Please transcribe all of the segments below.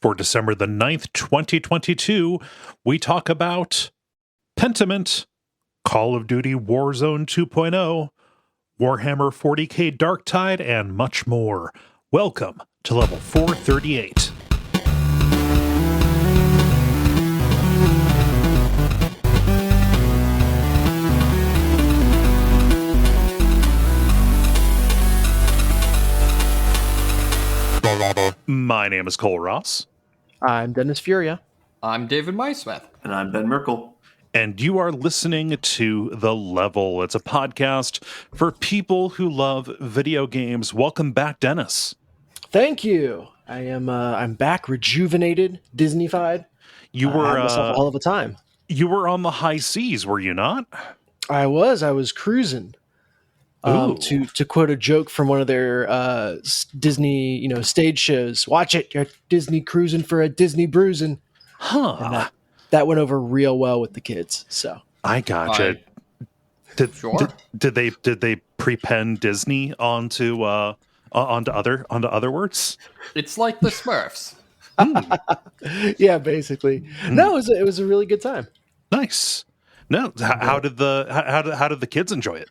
For December the 9th, 2022, we talk about Pentiment, Call of Duty Warzone 2.0, Warhammer 40k Darktide, and much more. Welcome to level 438. My name is Cole Ross. I'm Dennis Furia. I'm David Maismith. And I'm Ben Merkel. And you are listening to The Level. It's a podcast for people who love video games. Welcome back, Dennis. Thank you. I'm back, rejuvenated, Disney-fied. You were I had myself all of the time. You were on the high seas, were you not? I was cruising. To quote a joke from one of their Disney, stage shows. Watch it, you're Disney cruising for a Disney bruising. Huh. And that went over real well with the kids. So I gotcha. Did they prepend Disney onto other words? It's like the Smurfs. Yeah, basically. No, it was a really good time. Nice. No, how did the kids enjoy it?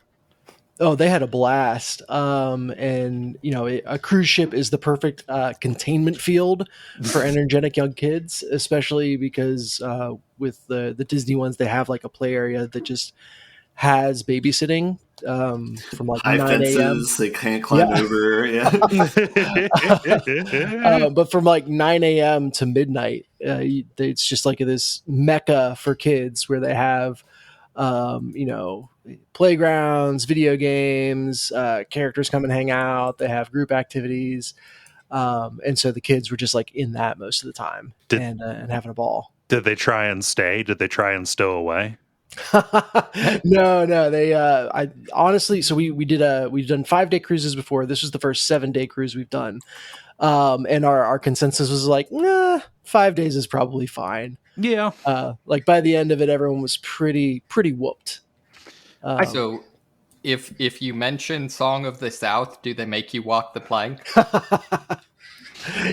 Oh, they had a blast. A cruise ship is the perfect containment field for energetic young kids, especially because with the Disney ones, they have like a play area that just has babysitting from like high 9 a.m. They can't climb over. Yeah. But from like 9 a.m. to midnight, it's just like this mecca for kids where they have, playgrounds, video games, characters come and hang out. They have group activities. And so the kids were just like in that most of the time and having a ball. Did they try and stay? Did they try and stow away? No. They, I honestly, so we've done 5-day cruises before. This was the first 7-day cruise we've done. And our consensus was like, 5 days is probably fine. Yeah. Like by the end of it, everyone was pretty whooped. So if you mention Song of the South, do they make you walk the plank?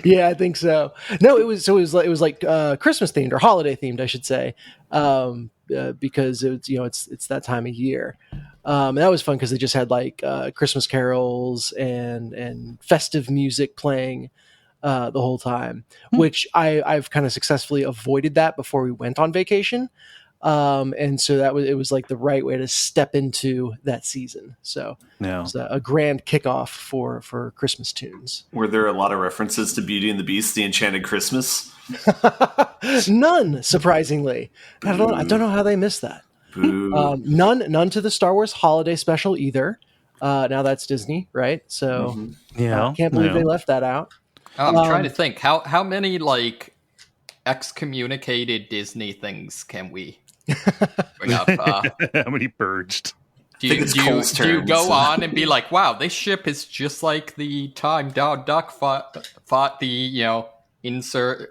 Yeah, I think so. No, it was like Christmas themed or holiday themed, I should say, because it's that time of year. And that was fun because they just had like Christmas carols and festive music playing the whole time, which I've kind of successfully avoided that before we went on vacation. And so it was like the right way to step into that season. So it was a grand kickoff for Christmas tunes. Were there a lot of references to Beauty and the Beast, The Enchanted Christmas? None, surprisingly. I don't know how they missed that. None to the Star Wars holiday special either. Now that's Disney, right? So I can't believe they left that out. I'm trying to think how many like excommunicated Disney things can we bring up? How many purged? Do you go on and be like, wow, this ship is just like the time Donald Duck fought the insert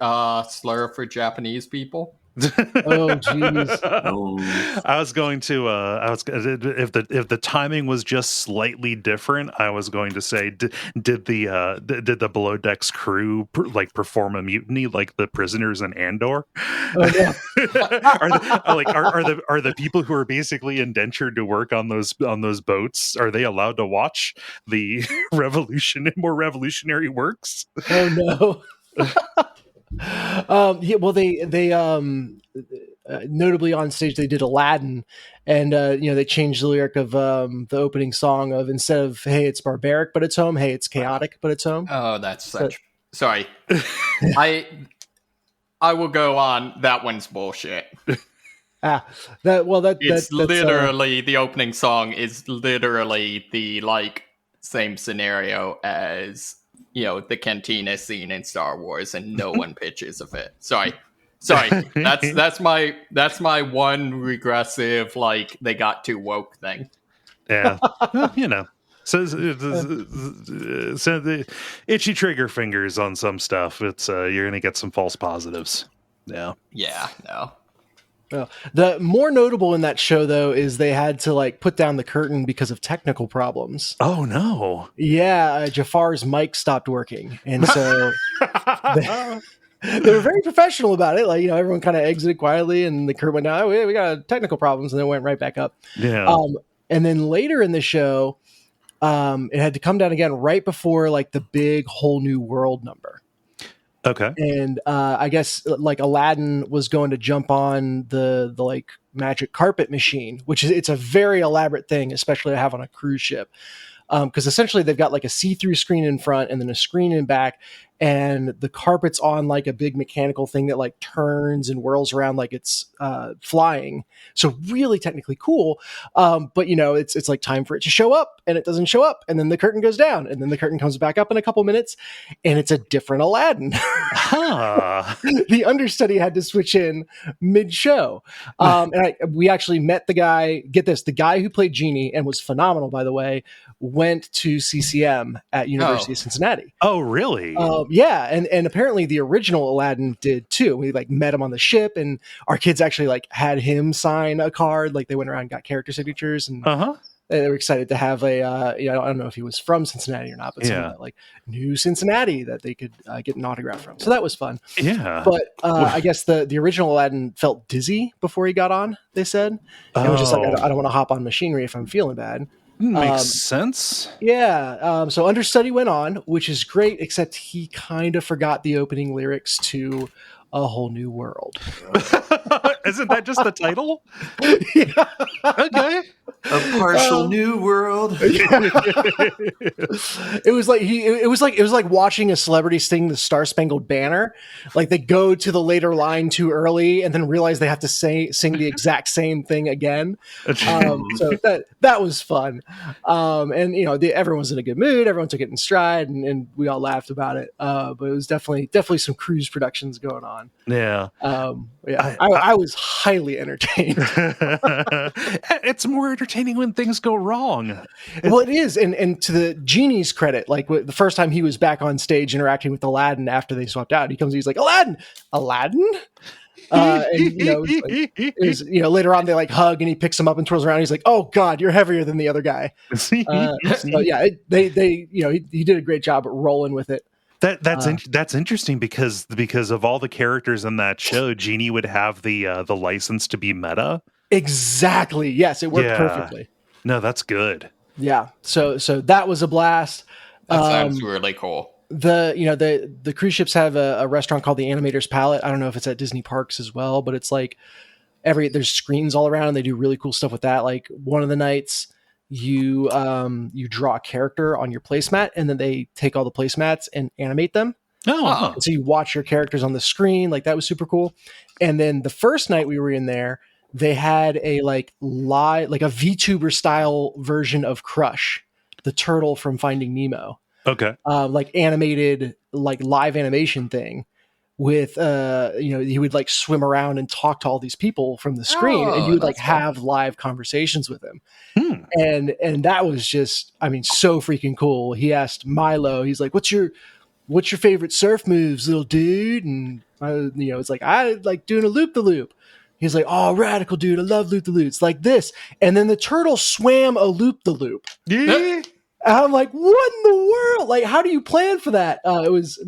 slur for Japanese people? Oh jeez. I was going to if the timing was just slightly different, I was going to say did the below decks crew perform a mutiny like the prisoners in Andor? Oh, yeah. are the people who are basically indentured to work on those boats, are they allowed to watch the more revolutionary works? Oh no. They notably on stage they did Aladdin, and they changed the lyric of the opening song of, instead of "Hey, it's barbaric, but it's home," "Hey, it's chaotic, but it's home." Oh, that's such. Sorry, I will go on. That one's bullshit. That's literally the opening song is literally the same scenario as the cantina scene in Star Wars, and no one pitches of it. Sorry. That's my one regressive they got too woke thing. Yeah, So the itchy trigger fingers on some stuff. It's you're gonna get some false positives. Yeah. Yeah. No. Oh. The more notable in that show, though, is they had to put down the curtain because of technical problems. Oh no! Yeah, Jafar's mic stopped working, and so They were very professional about it. Like, everyone kind of exited quietly, and the curtain went down. Oh, we got technical problems, and then went right back up. Yeah. And then later in the show, it had to come down again right before like the big whole new world number. Okay. And I guess like Aladdin was going to jump on the like magic carpet machine, which it's a very elaborate thing, especially to have on a cruise ship. Because essentially they've got like a see-through screen in front and then a screen in back, and the carpet's on like a big mechanical thing that like turns and whirls around like it's flying. So really technically cool. But it's like time for it to show up, and it doesn't show up, and then the curtain goes down, and then the curtain comes back up in a couple minutes, and it's a different Aladdin. Huh. The understudy had to switch in mid-show. And we actually met the guy, get this, the guy who played Genie and was phenomenal, by the way, went to CCM at University of Cincinnati. Oh, really? Yeah, and apparently the original Aladdin did too. We like met him on the ship, and our kids actually like had him sign a card. Like they went around and got character signatures, and they were excited to have a. I don't know if he was from Cincinnati or not, but someone that, like knew Cincinnati that they could get an autograph from. So that was fun. Yeah, but I guess the original Aladdin felt dizzy before he got on. They said, and it was just like I don't want to hop on machinery if I'm feeling bad. Makes sense. Yeah. So understudy went on, which is great, except he kind of forgot the opening lyrics to A Whole New World. Isn't that just the title? Yeah. Okay. A partial new world. It was like watching a celebrity sing the Star Spangled Banner. Like they go to the later line too early and then realize they have to sing the exact same thing again. So that was fun. And everyone was in a good mood. Everyone took it in stride, and we all laughed about it. But it was definitely some cruise productions going on. Yeah. I was highly entertained. It's more entertaining when things go wrong. Well, it is, and to the Genie's credit, like the first time he was back on stage interacting with Aladdin after they swapped out, he's like, Aladdin. And later on they like hug, and he picks him up and twirls around. He's like, "Oh God, you're heavier than the other guy." So yeah, he did a great job at rolling with it. That's interesting because of all the characters in that show, Genie would have the license to be meta. Exactly. Yes, it worked perfectly. No, that's good. Yeah. So that was a blast. That sounds really cool. The cruise ships have a restaurant called the Animator's Palette. I don't know if it's at Disney parks as well, but it's like there's screens all around. And they do really cool stuff with that. Like one of the nights, you draw a character on your placemat, and then they take all the placemats and animate them. Oh, and so you watch your characters on the screen. Like that was super cool. And then the first night we were in there, they had a a VTuber style version of Crush, the turtle from Finding Nemo. Okay. Like animated, like live animation thing with, he would like swim around and talk to all these people from the screen, and you would like have live conversations with him. And that was just, so freaking cool. He asked Milo, he's like, what's your favorite surf moves, little dude? And it's like, I like doing a loop-the-loop. He's like, oh, radical, dude. I love loop-the-loop. It's like this. And then the turtle swam a loop-the-loop. Yeah. And I'm like, what in the world? Like, how do you plan for that? It was,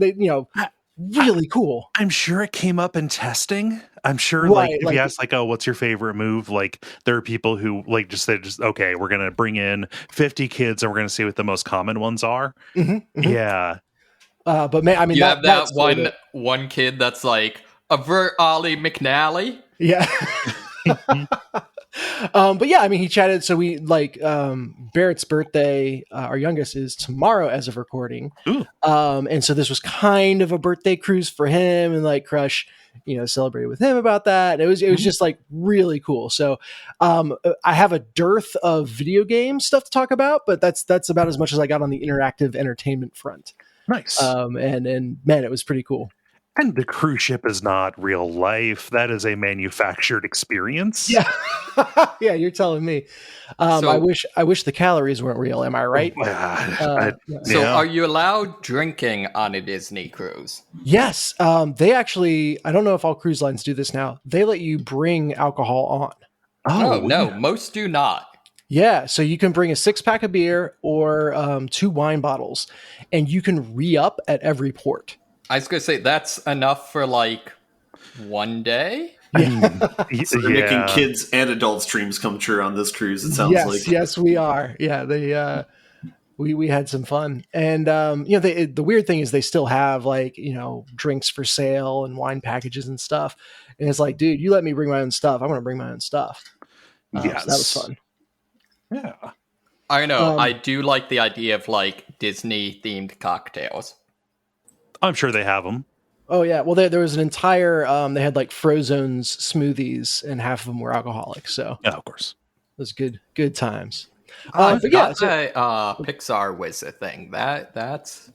really cool. I'm sure it came up in testing. I'm sure, if you ask, what's your favorite move? Like, there are people who okay, we're gonna bring in 50 kids and we're gonna see what the most common ones are. Mm-hmm. Yeah. But man, you have that one kid that's like avert Ollie McNally. Yeah. But yeah, he chatted. So we Barrett's birthday, our youngest, is tomorrow as of recording. Ooh. And so this was kind of a birthday cruise for him, and like Crush, celebrated with him about that. And it was just like really cool. So I have a dearth of video game stuff to talk about, but that's about as much as I got on the interactive entertainment front. Nice. And man, it was pretty cool. And the cruise ship is not real life. That is a manufactured experience. Yeah. Yeah, you're telling me. I wish the calories weren't real. Am I right? So are you allowed drinking on a Disney cruise? Yes. They actually, I don't know if all cruise lines do this now. They let you bring alcohol on. Oh, no. Most do not. Yeah. So you can bring a 6-pack of beer or 2 wine bottles, and you can re-up at every port. I was gonna say that's enough for like one day. I mean, So they're making kids and adults dreams come true on this cruise. It sounds like. Yes, we are. Yeah, they we had some fun, and the weird thing is they still have like drinks for sale and wine packages and stuff, and it's like, dude, you let me bring my own stuff. I want to bring my own stuff. yes, so that was fun. Yeah, I don't know. I do like the idea of like Disney themed cocktails. I'm sure they have them. Oh yeah, well there was an entire they had like Frozone's smoothies, and half of them were alcoholic, so Yeah, of course. it was good times. But yeah, Pixar was a thing. That's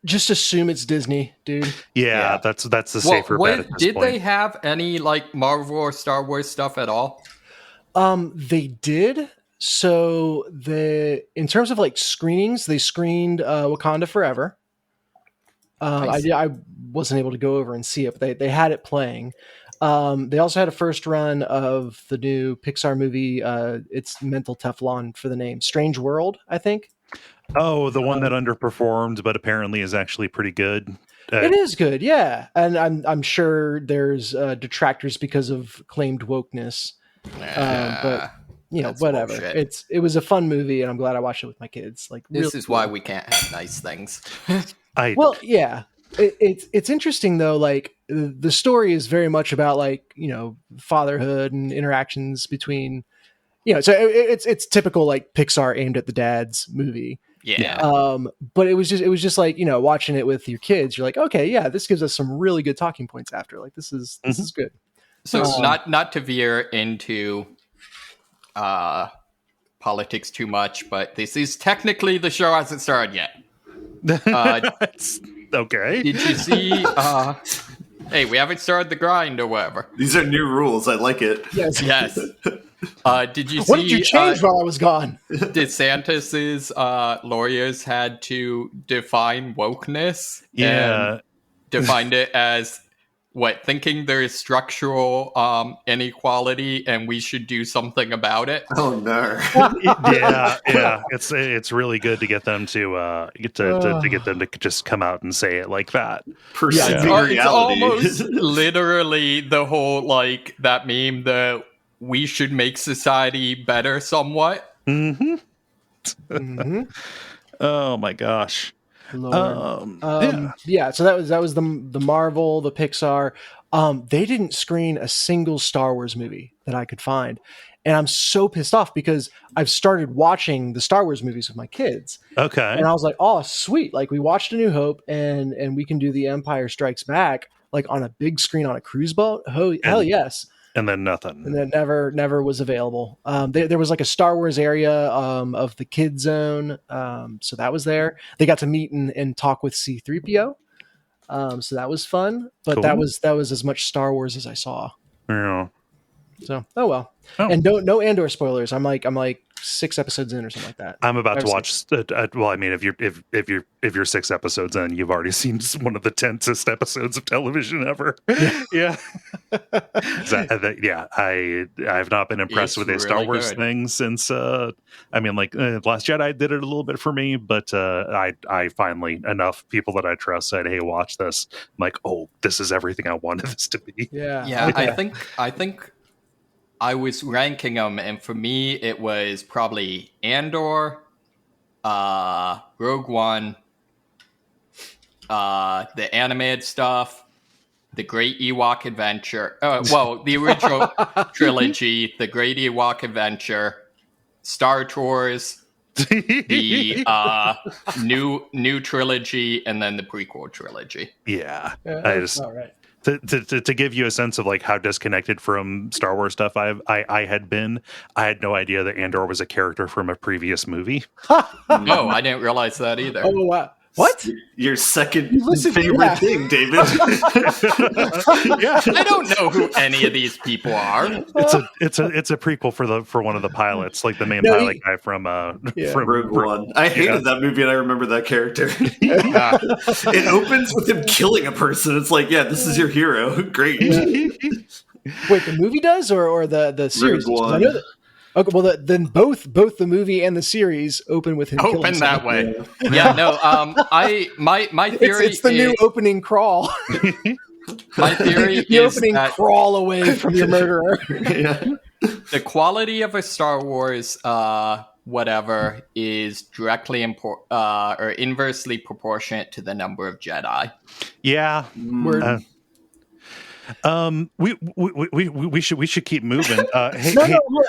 just assume it's Disney, dude. Yeah, that's the safer bet at this did point. they have any like Marvel or Star Wars stuff at all? They did. So in terms of like screenings, they screened Wakanda Forever. Nice. I wasn't able to go over and see it, but they had it playing. They also had a first run of the new Pixar movie. It's mental Teflon for the name, Strange World, I think. Oh, the one that underperformed, but apparently is actually pretty good. It is good, yeah, and I'm sure there's detractors because of claimed wokeness, but that's whatever. bullshit. It was a fun movie, and I'm glad I watched it with my kids. Like This is why we can't have nice things. Well, yeah. It's interesting though. Like the story is very much about like fatherhood and interactions between So it's typical like Pixar aimed at the dads movie. Yeah. But it was just like watching it with your kids. You're like, okay, yeah, this gives us some really good talking points after. Like this is good. So not to veer into politics too much, but this is technically the show hasn't started yet. Okay. Did you see? Hey, we haven't started the grind or whatever. These are new rules. I like it. Yes. Yes. Did you see? What did you change while I was gone? DeSantis's lawyers had to define wokeness. Yeah. And defined it as thinking there is structural inequality and we should do something about it. Oh no. yeah. It's really good to get them to get them to just come out and say it like that. Perceiving reality. It's almost literally the whole like that meme that we should make society better somewhat. Mm-hmm. Mm-hmm. Oh my gosh. Yeah. So that was the Marvel, the Pixar. They didn't screen a single Star Wars movie that I could find, and I'm so pissed off because I've started watching the Star Wars movies with my kids. Okay. And I was like, oh sweet, like we watched A New Hope, and we can do The Empire Strikes Back like on a big screen on a cruise boat. Hell yes. And then nothing. And that never was available. There was like a Star Wars area of the kid zone, so that was there. They got to meet and talk with C-3PO, so that was fun. But cool. that was as much Star Wars as I saw. Yeah. So well, and no Andor spoilers. I'm like 6 episodes in or something like that. I'm about to watch. Well, I mean, if you're 6 episodes in, you've already seen one of the tensest episodes of television ever. Yeah. I've not been impressed with a Star Wars thing since. I mean, like Last Jedi did it a little bit for me, but I finally enough people that I trust said, "Hey, watch this." I'm like, oh, this is everything I wanted this to be. Yeah. Okay. I think I was ranking them, and for me, it was probably Andor, Rogue One, the animated stuff, the Great Ewok Adventure. The original trilogy, the Great Ewok Adventure, Star Tours, the new trilogy, and then the prequel trilogy. Yeah. I just all right. To give you a sense of like how disconnected from Star Wars stuff I had been, I had no idea that Andor was a character from a previous movie. No, I didn't realize that either. Oh wow. What? Your second favorite thing, David. Yeah. I don't know who any of these people are. It's a prequel for one of the pilots, like the main pilot guy from Rogue One. I hated that movie, and I remember that character. It opens with him killing a person. It's like, yeah, this is your hero. Great. Wait, the movie does, or the series? Rogue One. I know that. Okay, well then both the movie and the series open with him killing Open that someone. way. Yeah, no. My theory It's the new opening crawl. My theory the is opening that crawl away from your murderer. the quality of a Star Wars whatever is directly or inversely proportionate to the number of Jedi. Yeah. We should keep moving. No,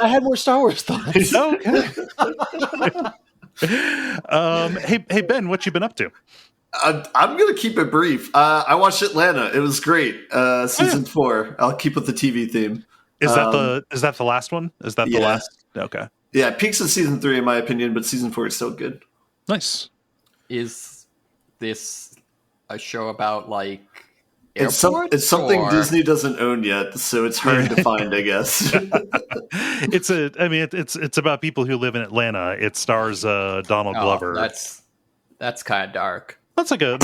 I had more Star Wars thoughts. Okay. Hey Ben, what you been up to? I'm gonna keep it brief. I watched Atlanta. It was great. Season 4. I'll keep with the TV theme. Is that the last one? Is that the last? Okay. Yeah, peaks of season 3 in my opinion, but season 4 is still good. Nice. Is this a show about like It's something Disney doesn't own yet, so it's hard to find, I guess. It's about people who live in Atlanta. It stars Donald Glover. That's kind of dark. That's like a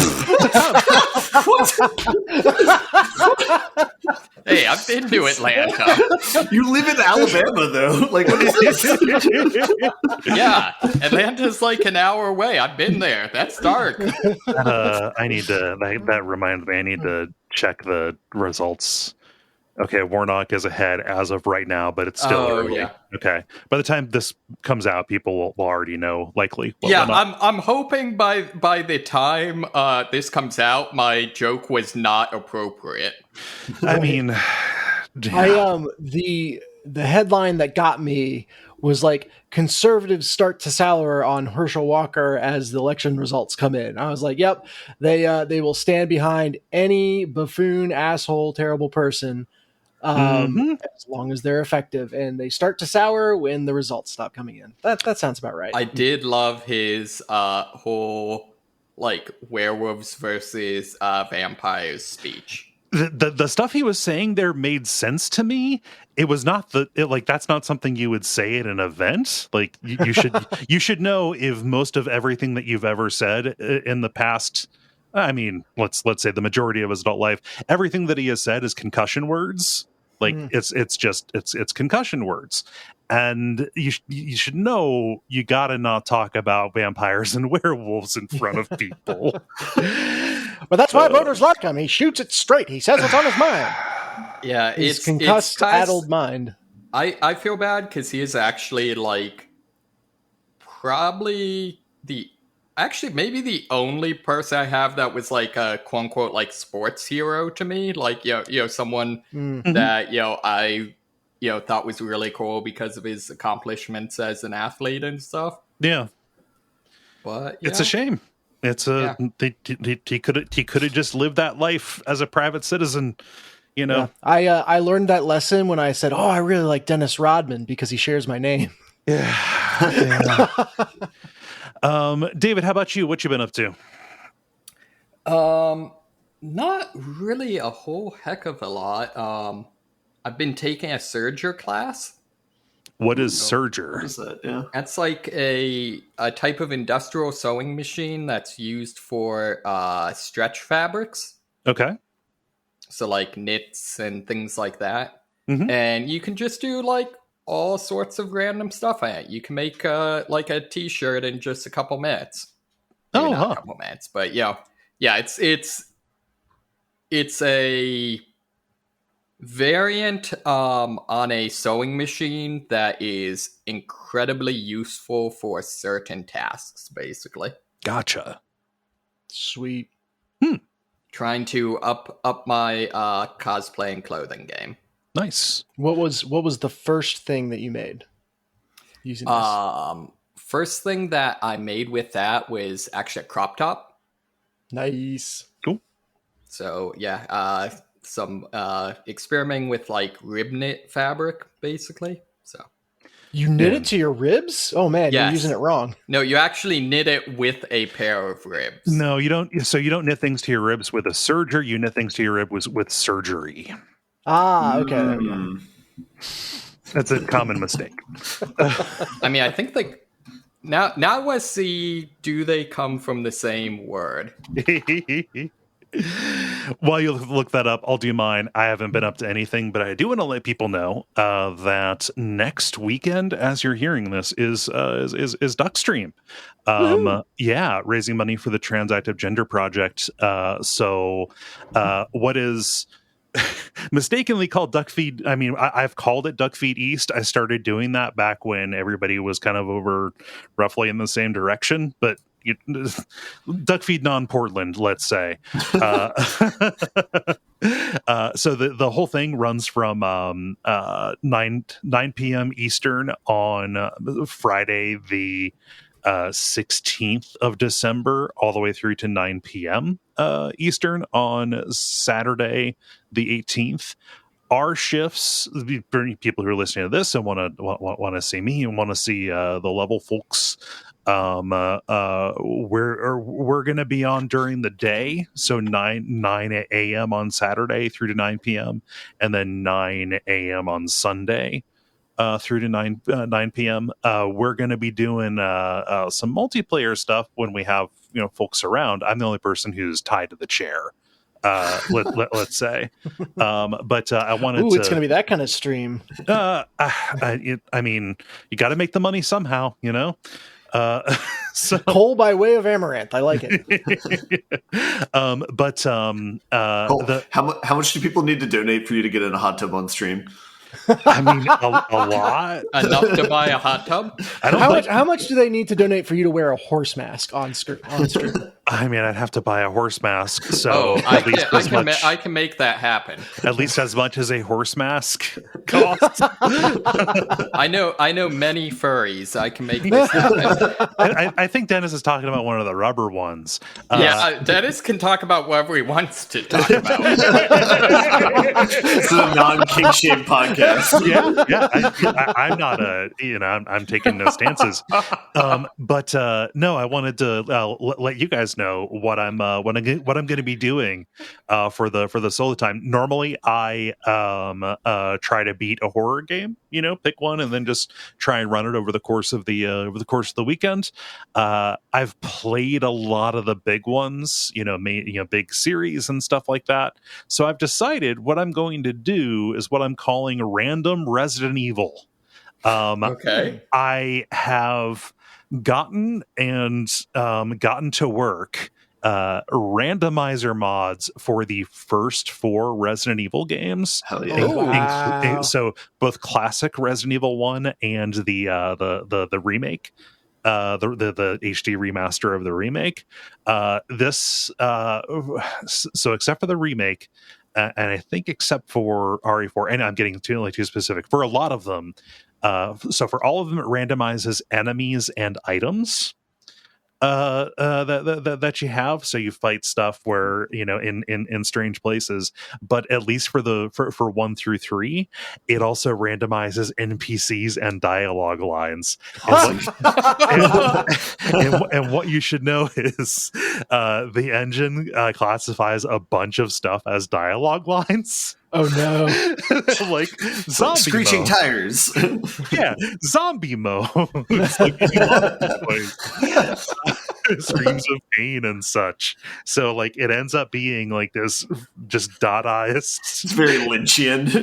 Hey, I've been to Atlanta. You live in Alabama, though. Like, what is this? Yeah, Atlanta's like an hour away. I've been there. That's dark. I need to. That reminds me. I need to check the results. Okay, Warnock is ahead as of right now, but it's still early. Yeah. Okay, by the time this comes out, people will already know likely. I'm hoping by the time this comes out, my joke was not appropriate. I mean, the headline that got me was like, conservatives start to sour on Herschel Walker as the election results come in. I was like, yep, they will stand behind any buffoon, asshole, terrible person as long as they're effective, and they start to sour when the results stop coming in. That sounds about right. I did love his whole like werewolves versus vampires speech. The stuff he was saying there made sense to me. It was not that's not something you would say at an event. Like you should you should know if most of everything that you've ever said in the past. I mean, let's say the majority of his adult life, everything that he has said is concussion words. Like it's concussion words, and you should know you gotta not talk about vampires and werewolves in front of people. But that's why voters like him. He shoots it straight. He says what's on his mind. Yeah, His concussed, addled mind. I feel bad because he is actually like probably maybe the only person I have that was like a quote unquote like sports hero to me. Like someone that I thought was really cool because of his accomplishments as an athlete and stuff. Yeah, but it's a shame. It's he could have just lived that life as a private citizen. Yeah. I learned that lesson when I said, "Oh, I really like Dennis Rodman because he shares my name." Yeah. David, how about you? What you been up to? Not really a whole heck of a lot. I've been taking a serger class. What is serger? What is that? Yeah. That's like a type of industrial sewing machine that's used for stretch fabrics. Okay. So like knits and things like that. Mm-hmm. And you can just do like all sorts of random stuff on it. You can make like a t-shirt in just a couple minutes. Maybe not a couple minutes, but it's a variant on a sewing machine that is incredibly useful for certain tasks, basically. Gotcha. Sweet. Trying to up my cosplay and clothing game. Nice. What was the first thing that you made using this? First thing that I made with that was actually a crop top. Nice. Cool. So yeah, some experimenting with like rib knit fabric, basically. So you knit it to your ribs? Oh man, yes. You're using it wrong. No, you actually knit it with a pair of ribs. No, you don't. So you don't knit things to your ribs with a serger. You knit things to your ribs with surgery. Ah, okay. There we go. That's a common mistake. I mean, I think like now I see. Do they come from the same word? While you look that up, I'll do mine. I haven't been up to anything, but I do want to let people know that next weekend, as you're hearing this, is Duckstream. Yeah, raising money for the Transactive Gender Project. So what is mistakenly called Duckfeed. I mean, I've called it Duckfeed East. I started doing that back when everybody was kind of over roughly in the same direction, but Duckfeed non-Portland, let's say. So the whole thing runs from 9 p.m. Eastern on Friday the 16th of December all the way through to 9 p.m. Eastern on Saturday the 18th. Our shifts, people who are listening to this and want to see me and want to see the level folks, we're going to be on during the day, so 9 a.m. on Saturday through to 9 p.m. and then 9 a.m. on Sunday through to 9 p.m. We're going to be doing some multiplayer stuff when we have folks around. I'm the only person who's tied to the chair. Let's say, but I wanted to. It's going to be that kind of stream. I mean, you got to make the money somehow, So Kole by way of Amaranth, I like it. Kole, how much do people need to donate for you to get in a hot tub on stream? I mean, a lot. Enough to buy a hot tub? How much do they need to donate for you to wear a horse mask on stream? I mean, I'd have to buy a horse mask. So I can make that happen. At least as much as a horse mask costs. I know many furries. I can make this happen. I think Dennis is talking about one of the rubber ones. Dennis can talk about whatever he wants to talk about. It's a non-kink shame podcast. Yeah. I'm not I'm taking no stances. But no, I wanted to let you guys know what I'm going to be doing for the solo time. Normally, I try to beat a horror game. Pick one and then just try and run it over the course of the weekend. I've played a lot of the big ones, big series and stuff like that. So I've decided what I'm going to do is what I'm calling random Resident Evil. Okay. I have gotten to work randomizer mods for the first 4 Resident Evil games. Hell yeah. Wow. So both classic Resident Evil 1 and the remake, the HD remaster of the remake. So except for the remake, and I think except for RE4, and I'm getting too specific, for a lot of them, so for all of them, it randomizes enemies and items that you have. So you fight stuff where in strange places, but at least for 1 through 3, it also randomizes NPCs and dialogue lines. And what you should know is the engine classifies a bunch of stuff as dialogue lines. Oh no! Like zombie screeching mode. Tires. Yeah, zombie mode. Screams of pain and such. So it ends up being like this just Dadaist. It's very Lynchian.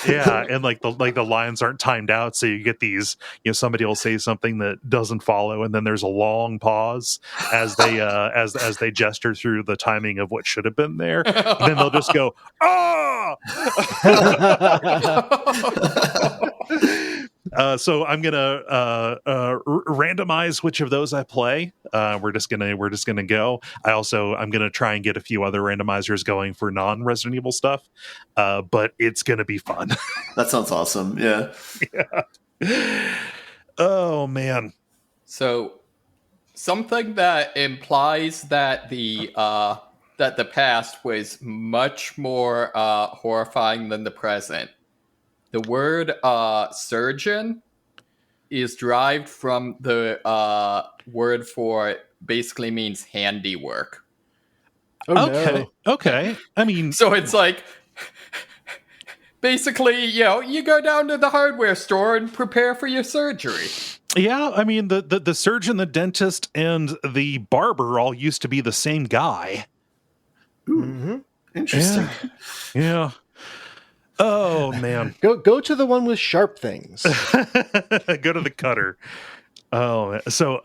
yeah, and the lines aren't timed out, so you get these. Somebody will say something that doesn't follow, and then there's a long pause as they as they gesture through the timing of what should have been there. And then they'll just go, "Oh!" So I'm gonna randomize which of those I play. We're just gonna go. I'm gonna try and get a few other randomizers going for non-Resident Evil stuff. But it's gonna be fun. That sounds awesome. Yeah. Oh man. So something that implies that the past was much more horrifying than the present. The word surgeon is derived from the word for basically means handiwork. Oh, okay. No. Okay. I mean, so it's like basically, you go down to the hardware store and prepare for your surgery. Yeah, I mean the surgeon, the dentist, and the barber all used to be the same guy. Interesting. Yeah. Oh man. Go to the one with sharp things. Go to the cutter. Oh, so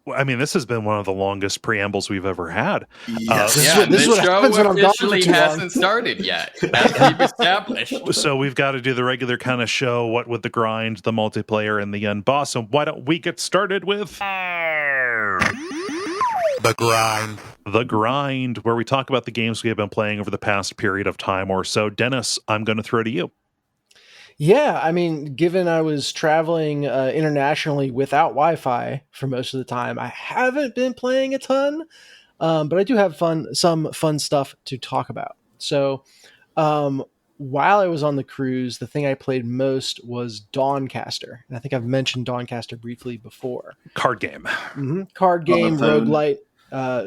I mean, this has been one of the longest preambles we've ever had. Yes. This is what show happens when I'm gone for officially too long. hasn't started yet, as we've established. So we've got to do the regular kind of show, what with the grind, the multiplayer, and the end boss. And why don't we get started with The grind. The grind, where we talk about the games we have been playing over the past period of time or so. Dennis, I'm going to throw to you. Yeah, I mean, given I was traveling internationally without Wi-Fi for most of the time, I haven't been playing a ton, but I do have some fun stuff to talk about. So while I was on the cruise, the thing I played most was Dawncaster. And I think I've mentioned Dawncaster briefly before. Card game. Card game, roguelite,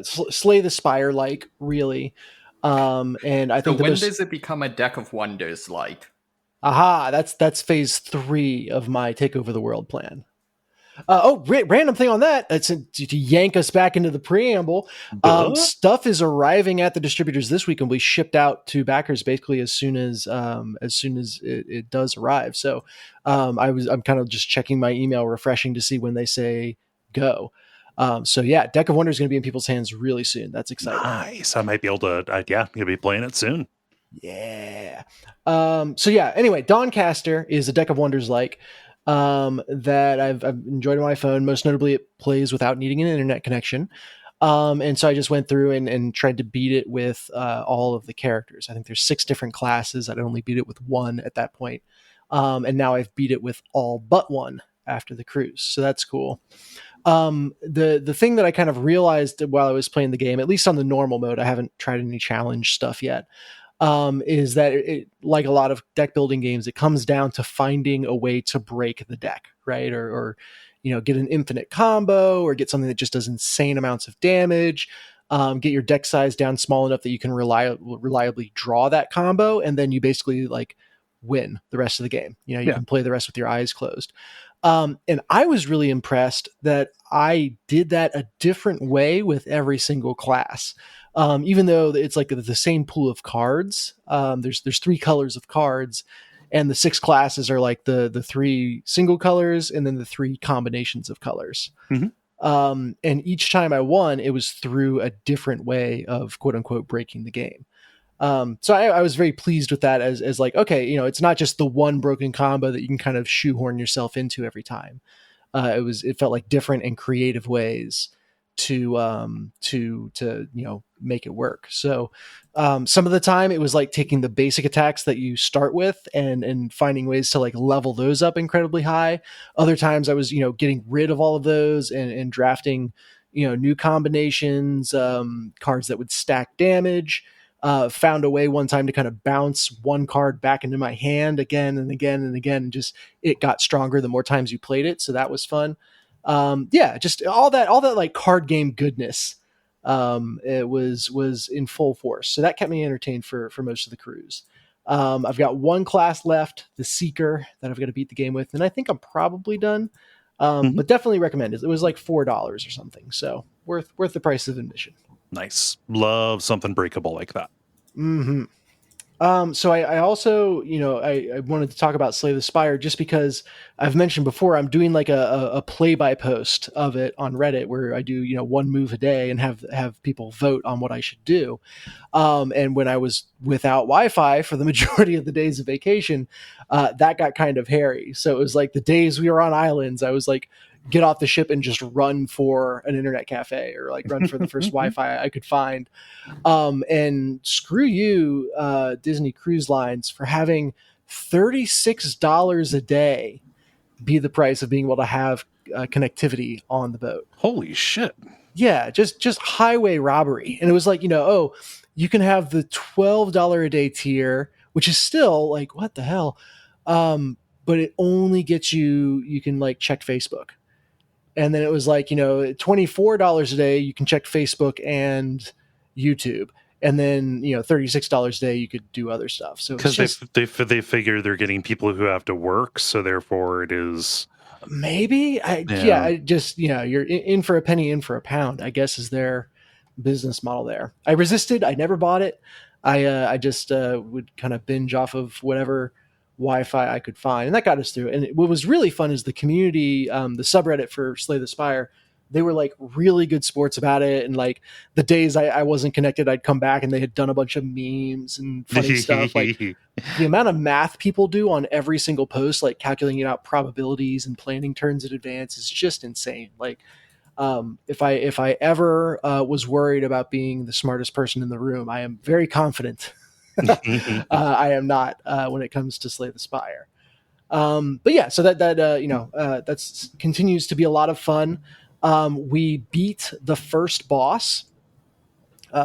Slay the Spire-like, really. And I think when does it become a Deck of Wonders like? Aha, that's phase 3 of my Take Over the World plan. Random thing on that. That's to yank us back into the preamble. Stuff is arriving at the distributors this week and will be shipped out to backers basically as soon as it does arrive. So I'm kind of just checking my email, refreshing to see when they say go. So yeah, Deck of Wonders is going to be in people's hands really soon. That's exciting. Nice. I might be able to. You'll be playing it soon. Yeah. Anyway, Dawncaster is a Deck of Wonders like that I've enjoyed on my phone. Most notably, it plays without needing an internet connection. And so I just went through and tried to beat it with all of the characters. I think there's 6 different classes. I'd only beat it with 1 at that point. And now I've beat it with all but 1 after the cruise. So that's cool. The thing that I kind of realized while I was playing the game, at least on the normal mode, I haven't tried any challenge stuff yet, is that it, like a lot of deck building games, it comes down to finding a way to break the deck, right? Or get an infinite combo, or get something that just does insane amounts of damage. Get your deck size down small enough that you can reliably draw that combo, and then you basically win the rest of the game. You can play the rest with your eyes closed. And I was really impressed that I did that a different way with every single class. Even though it's the same pool of cards, there's 3 colors of cards, and the 6 classes are the 3 single colors and then the 3 combinations of colors. And each time I won, it was through a different way of quote unquote breaking the game. So I was very pleased with that as okay, it's not just the one broken combo that you can kind of shoehorn yourself into every time. It felt like different and creative ways to make it work. So some of the time it was taking the basic attacks that you start with and finding ways to level those up incredibly high. Other times I was getting rid of all of those and drafting new combinations, cards that would stack damage. Found a way one time to kind of bounce one card back into my hand again and again and again, and just it got stronger the more times you played it. So that was fun. Just all that card game goodness. It was in full force. So that kept me entertained for most of the cruise. I've got 1 class left, the Seeker, that I've got to beat the game with, and I think I'm probably done. But definitely recommend it. It was $4 or something, so worth the price of admission. Nice. Love something breakable like that. Mm-hmm. So I also, I wanted to talk about Slay the Spire just because I've mentioned before, I'm doing a play-by-post of it on Reddit where I do, 1 move a day and have people vote on what I should do. And when I was without Wi-Fi for the majority of the days of vacation, that got kind of hairy. So it was the days we were on islands, I was get off the ship and just run for an internet cafe or run for the first Wi-Fi I could find. And screw you, Disney Cruise Lines, for having $36 a day be the price of being able to have connectivity on the boat. Holy shit. Yeah, just highway robbery. And it was you can have the $12 a day tier, which is still what the hell? But it only gets you can check Facebook. And then it was $24 a day, you can check Facebook and YouTube. And then, $36 a day, you could do other stuff. So because they figure they're getting people who have to work. So therefore it is. Maybe. You're in for a penny, in for a pound, I guess is their business model there. I resisted. I never bought it. I just would kind of binge off of whatever Wi-Fi I could find, and that got us through. And what was really fun is the community, the subreddit for Slay the Spire. They were like really good sports about it, and like the days I wasn't connected, I'd come back and they had done a bunch of memes and funny stuff. Like the amount of math people do on every single post, like calculating out probabilities and planning turns in advance, is just insane. Like if I ever was worried about being the smartest person in the room, I am very confident I am not when it comes to Slay the Spire. But yeah, so that's continues to be a lot of fun. We beat the first boss.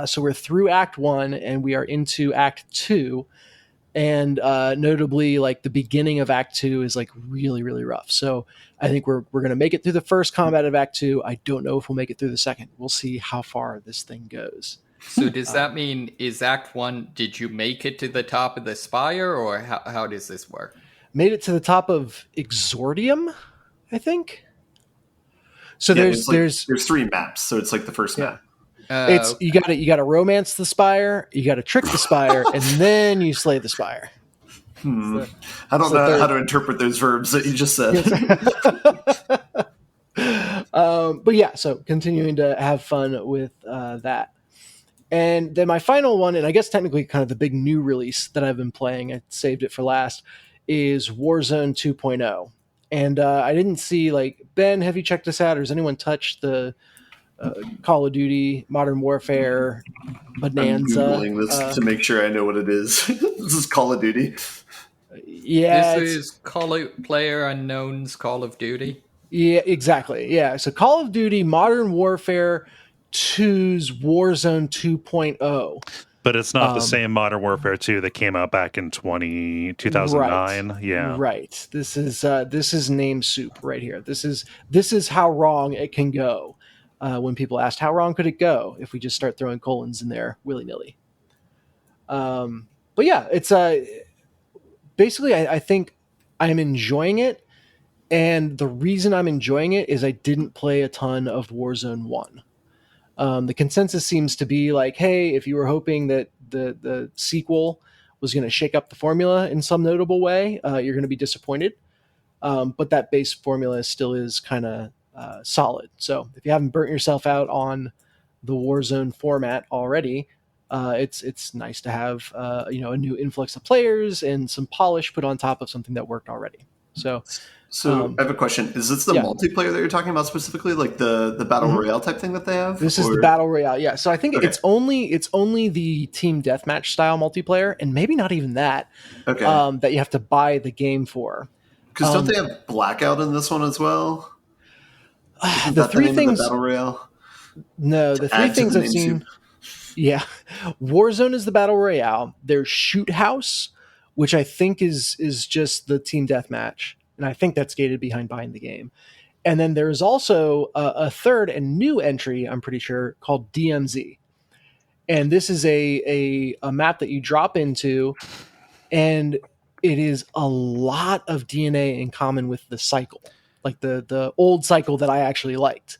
So we're through Act 1 and we are into Act 2. And notably, like the beginning of Act 2 is like really, really rough. So I think we're going to make it through the first combat of Act 2. I don't know if we'll make it through the second. We'll see how far this thing goes. So does that mean, is Act 1, did you make it to the top of the Spire, or how does this work? Made it to the top of Exordium, I think. So there's 3 maps, so it's like the first map. It's okay. You gotta romance the Spire, you gotta trick the Spire, and then you slay the Spire. I don't know how to interpret those verbs that you just said. But yeah, so continuing to have fun with that. And then my final one, and I guess technically kind of the big new release that I've been playing, I saved it for last, is Warzone 2.0. And I didn't see, like, Ben, have you checked this out? Or has anyone touched the Call of Duty Modern Warfare Bonanza? I'm Googling this to make sure I know what it is. This is Call of Duty. Yeah. This is PlayerUnknown's Call of Duty. Yeah, exactly. Yeah. So Call of Duty Modern Warfare 2's Warzone 2.0. But it's not the same Modern Warfare 2 that came out back in 2009. Right. Yeah. Right. This is name soup right here. This is how wrong it can go. When people asked how wrong could it go if we just start throwing colons in there willy-nilly. But yeah, it's basically I think I'm enjoying it. And the reason I'm enjoying it is I didn't play a ton of Warzone 1. The consensus seems to be like, hey, if you were hoping that the sequel was going to shake up the formula in some notable way, you're going to be disappointed. But that base formula still is kind of solid. So if you haven't burnt yourself out on the Warzone format already, it's nice to have a new influx of players and some polish put on top of something that worked already. So I have a question. Is this the multiplayer that you're talking about specifically, like the battle royale type thing that they have? This is the battle royale. Yeah. So I think it's only the team deathmatch style multiplayer, and maybe not even that. Okay. That you have to buy the game for. Because don't they have Blackout in this one as well? The three things. The battle royale. No, the three things I've seen. Yeah, Warzone is the battle royale. There's Shoot House, which I think is just the team deathmatch. And I think that's gated behind buying the game. And then there's also a third and new entry, I'm pretty sure, called DMZ. And this is a map that you drop into, and it is a lot of DNA in common with the cycle, like the old cycle that I actually liked,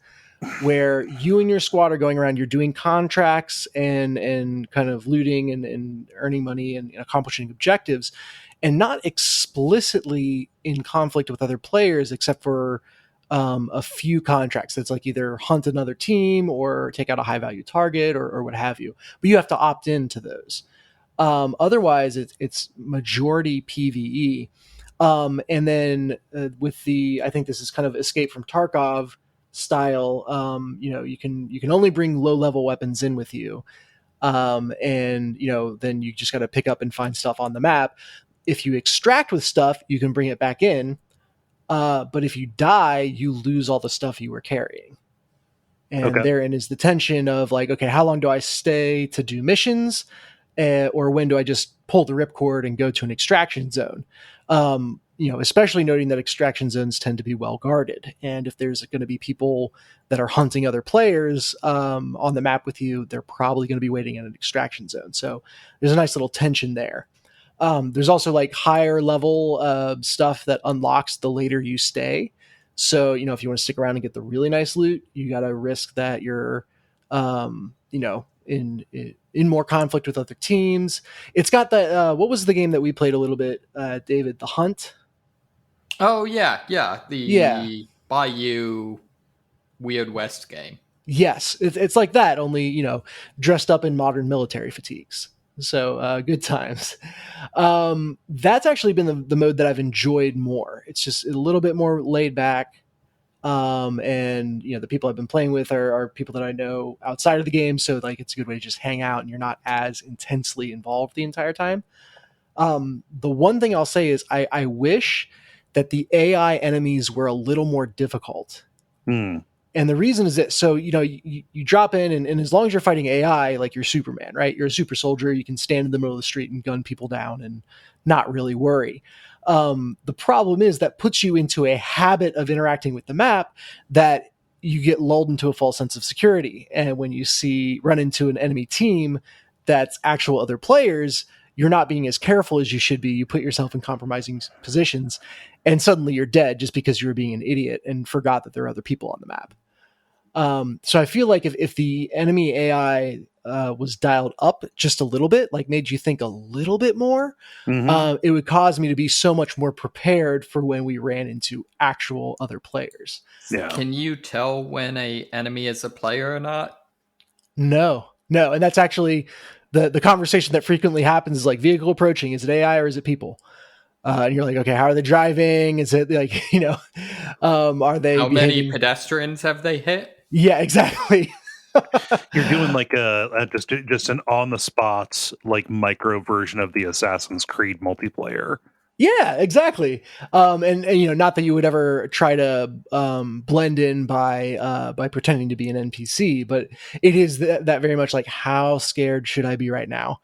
where you and your squad are going around, you're doing contracts and kind of looting and earning money and accomplishing objectives, and not explicitly in conflict with other players, except for a few contracts. That's like either hunt another team or take out a high value target or what have you. But you have to opt into those. Otherwise, it's majority PvE. And then with I think this is kind of Escape from Tarkov style. You can only bring low level weapons in with you, and then you just got to pick up and find stuff on the map. If you extract with stuff, you can bring it back in. But if you die, you lose all the stuff you were carrying. And therein is the tension of like, okay, how long do I stay to do missions? Or when do I just pull the ripcord and go to an extraction zone? Especially noting that extraction zones tend to be well guarded. And if there's going to be people that are hunting other players on the map with you, they're probably going to be waiting in an extraction zone. So there's a nice little tension there. There's also like higher level stuff that unlocks the later you stay. So, if you want to stick around and get the really nice loot, you got to risk that your in more conflict with other teams. It's got the what was the game that we played a little bit, David? The Hunt. Oh yeah. Yeah. Bayou Weird West game. Yes, it's like that, only dressed up in modern military fatigues. So good times. That's actually been the mode that I've enjoyed more. It's just a little bit more laid back. And the people I've been playing with are people that I know outside of the game, so like it's a good way to just hang out and you're not as intensely involved the entire time. The one thing I'll say is I wish that the AI enemies were a little more difficult. And the reason is that, so, you drop in and as long as you're fighting AI, like you're Superman, right? You're a super soldier. You can stand in the middle of the street and gun people down and not really worry. The problem is that puts you into a habit of interacting with the map that you get lulled into a false sense of security. And when you run into an enemy team that's actual other players, you're not being as careful as you should be. You put yourself in compromising positions and suddenly you're dead just because you were being an idiot and forgot that there are other people on the map. So I feel like if the enemy AI was dialed up just a little bit, like made you think a little bit more, it would cause me to be so much more prepared for when we ran into actual other players. Yeah. Can you tell when a enemy is a player or not? No. And that's actually the conversation that frequently happens is like vehicle approaching. Is it AI or is it people? And you're like, okay, how are they driving? Is it like, are they how many pedestrians have they hit? Yeah, exactly. You're doing like just an on the spot, like micro version of the Assassin's Creed multiplayer. Yeah, exactly. And not that you would ever try to blend in by pretending to be an NPC, but it is that very much like, how scared should I be right now?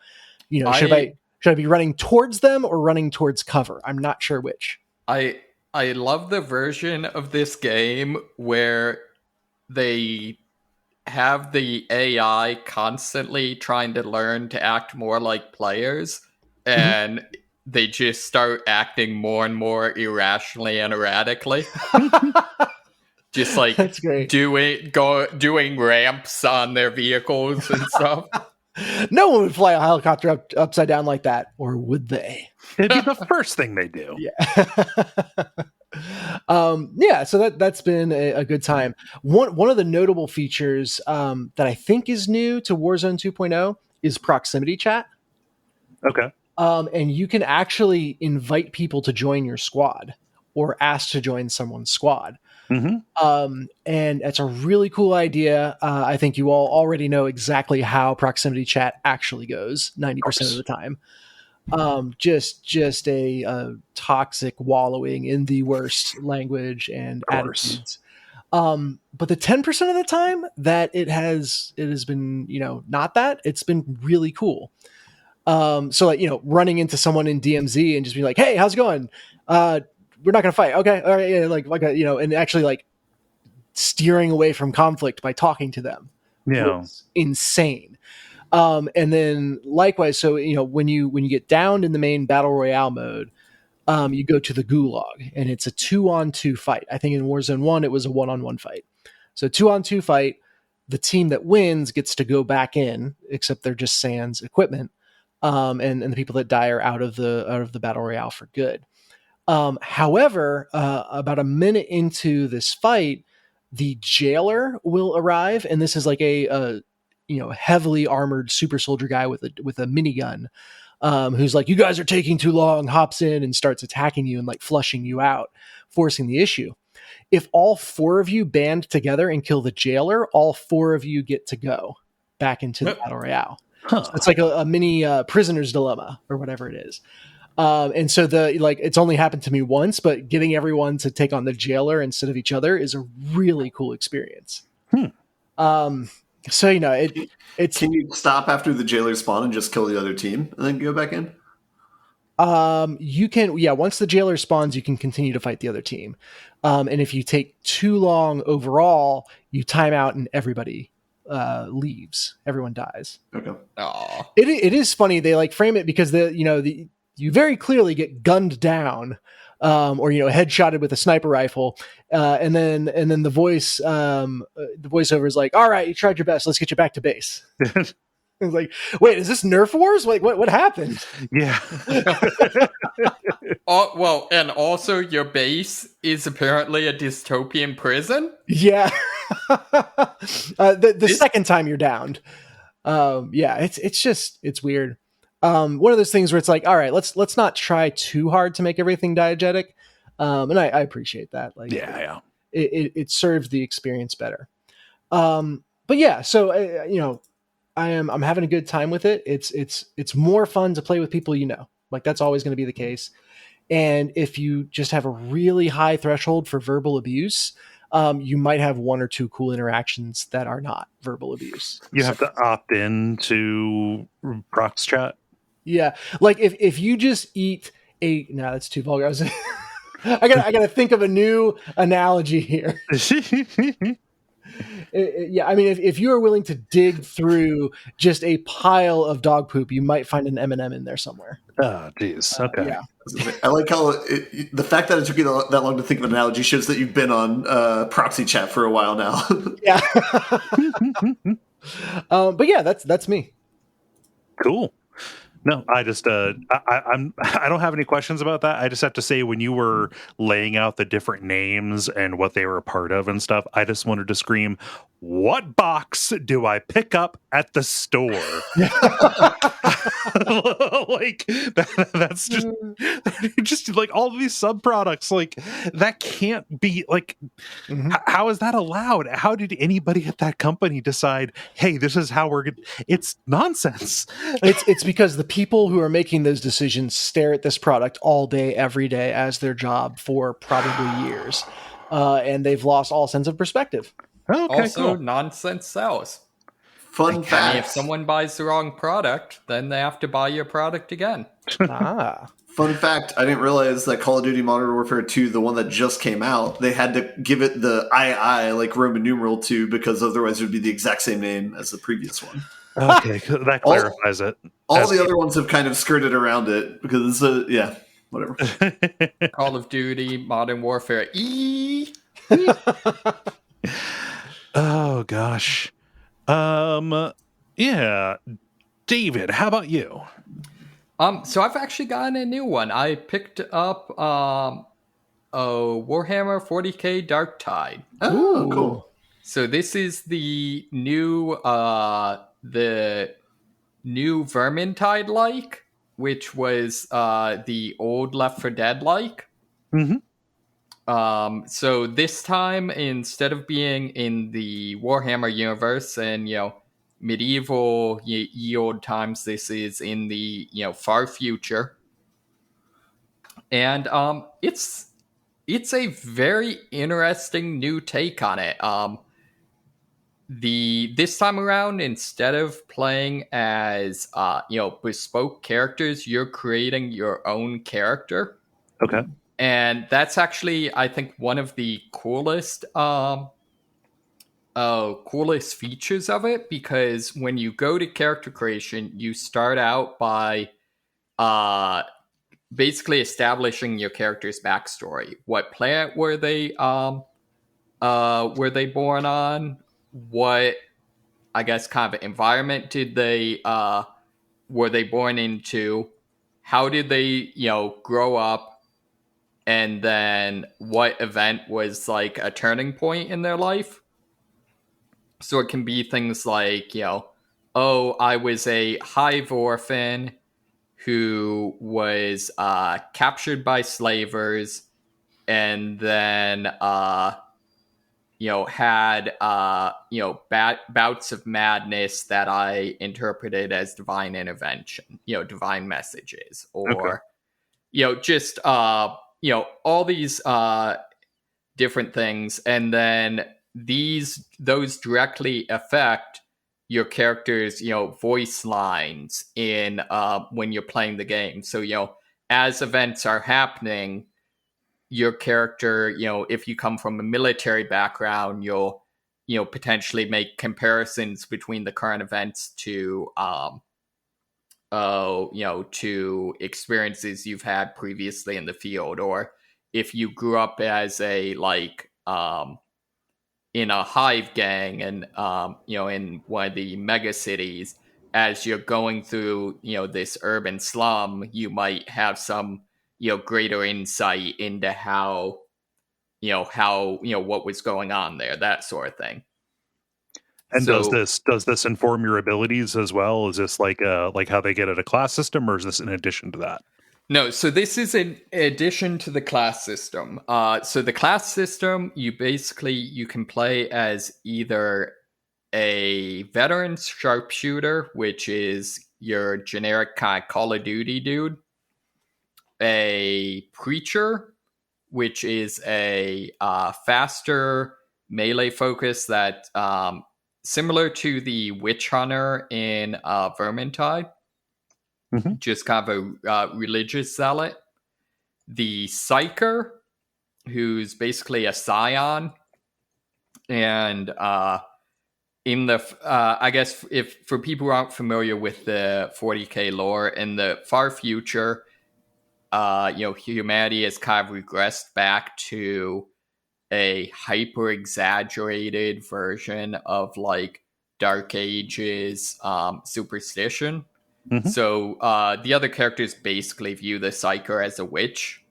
Should I be running towards them or running towards cover? I'm not sure which. I love the version of this game where they have the AI constantly trying to learn to act more like players, and they just start acting more and more irrationally and erratically. Just like that's great. doing ramps on their vehicles and stuff. No one would fly a helicopter upside down like that, or would they? It'd be the first thing they do. Yeah. So that's been a good time. One of the notable features that I think is new to Warzone 2.0 is proximity chat. Okay. And you can actually invite people to join your squad or ask to join someone's squad. And it's a really cool idea. I think you all already know exactly how proximity chat actually goes 90% of the time. Just a toxic wallowing in the worst language and attitudes. But the 10% of the time that it has been, not that, it's been really cool. So like, running into someone in DMZ and just be like, hey, how's it going? We're not going to fight. Okay. All right. Yeah, and actually like steering away from conflict by talking to them. Yeah. Was insane. And then likewise, so, when you get downed in the main battle royale mode, you go to the gulag and it's a 2-on-2 fight. I think in Warzone 1, it was a 1-on-1 fight. So 2-on-2 fight, the team that wins gets to go back in, except they're just sans equipment. And the people that die are out of the battle royale for good. However, about a minute into this fight, the jailer will arrive, and this is like a heavily armored super soldier guy with a minigun, who's like, you guys are taking too long, hops in and starts attacking you and like flushing you out, forcing the issue. If all 4 of you band together and kill the jailer, all 4 of you get to go back into the battle royale. So it's like a mini prisoner's dilemma or whatever it is. And so it's only happened to me once, but getting everyone to take on the jailer instead of each other is a really cool experience. So, it's... Can you stop after the jailer spawn and just kill the other team and then go back in? You can, once the jailer spawns, you can continue to fight the other team. And if you take too long overall, you time out and everybody leaves. Everyone dies. Okay. It is funny. They like frame it because you very clearly get gunned down or headshotted with a sniper rifle, and then the voiceover is like, "All right, you tried your best. Let's get you back to base." It's like, wait, is this Nerf Wars? Like, what happened? Yeah. Oh, well, and also your base is apparently a dystopian prison. Yeah. The second time you're downed. Yeah, it's weird. One of those things where it's like, all right, let's not try too hard to make everything diegetic. And I appreciate that. Like, Yeah. It served the experience better. But yeah, so I'm having a good time with it. It's more fun to play with people like that's always going to be the case. And if you just have a really high threshold for verbal abuse, you might have one or two cool interactions that are not verbal abuse. You have to opt in to prox chat. Yeah, like if you just eat no, that's too vulgar. I gotta think of a new analogy here. Yeah, I mean, if you are willing to dig through just a pile of dog poop, you might find an M&M in there somewhere. Oh, geez. Okay. Yeah. I like how the fact that it took you that long to think of an analogy shows that you've been on proxy chat for a while now. Yeah. But yeah, that's me. Cool. No, I just I don't have any questions about that. I just have to say, when you were laying out the different names and what they were a part of and stuff, I just wanted to scream, "What box do I pick up at the store?" Like that's just like all of these sub products. Like that can't be like. How is that allowed? How did anybody at that company decide, hey, this is how we're gonna? It's nonsense. It's because the people who are making those decisions stare at this product all day, every day as their job for probably years, and they've lost all sense of perspective. Okay, Also, cool. nonsense sells. Fun I mean, fact. if someone buys the wrong product, then they have to buy your product again. Fun fact, I didn't realize that Call of Duty Modern Warfare 2, the one that just came out, they had to give it the II, like Roman numeral 2, because otherwise it would be the exact same name as the previous one. Okay, that clarifies it. All the other ones have kind of skirted around it, because it's yeah, whatever. Call of Duty Modern Warfare E. Oh, gosh. Yeah. David, how about you? So I've actually gotten a new one. I picked up Warhammer 40k Darktide. Oh, cool. So this is the new Vermintide like, which was the old Left 4 Dead like. So this time, instead of being in the Warhammer universe and medieval ye old times, this is in the far future, and it's a very interesting new take on it. This time around, instead of playing as bespoke characters, you're creating your own character. Okay. And that's actually, I think, one of the coolest features of it, because when you go to character creation, you start out by basically establishing your character's backstory. What planet were they born on? What, I guess, kind of environment did they were they born into? How did they grow up? And then what event was like a turning point in their life? So it can be things like, I was a hive orphan who was captured by slavers, and then had bouts of madness that I interpreted as divine intervention, divine messages, or just all these different things, and then those directly affect your character's voice lines in when you're playing the game. So as events are happening, your character, if you come from a military background, you'll potentially make comparisons between the current events to to experiences you've had previously in the field. Or if you grew up as a in a hive gang and in one of the mega cities, as you're going through this urban slum, you might have some greater insight into how what was going on there, that sort of thing. And So, does this inform your abilities as well? Is this like how they get at a class system, or is this in addition to that? No, so this is in addition to the class system. So the class system, you can play as either a veteran sharpshooter, which is your generic kind of Call of Duty dude, a preacher, which is a faster melee focus that similar to the witch hunter in Vermintide. Just kind of a religious zealot. The Psyker, who's basically a scion. And in the, I guess, if for people who aren't familiar with the 40k lore, in the far future, humanity has kind of regressed back to a hyper exaggerated version of like Dark Ages superstition. So the other characters basically view the Psyker as a witch.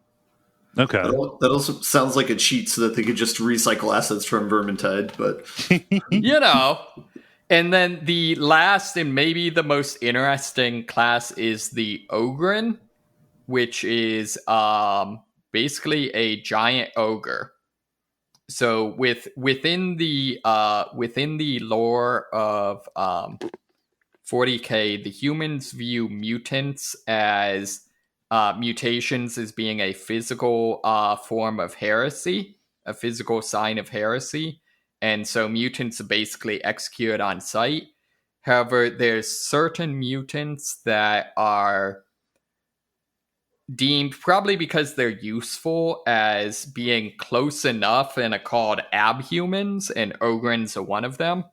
Okay. That also sounds like a cheat so that they could just recycle assets from Vermintide, but And then the last and maybe the most interesting class is the Ogren, which is basically a giant ogre. So within the lore of 40k, the humans view mutants as mutations as being a physical form of heresy, a physical sign of heresy, and so mutants are basically executed on sight. However, there's certain mutants that are deemed, probably because they're useful, as being close enough and are called abhumans, and Ogrins are one of them.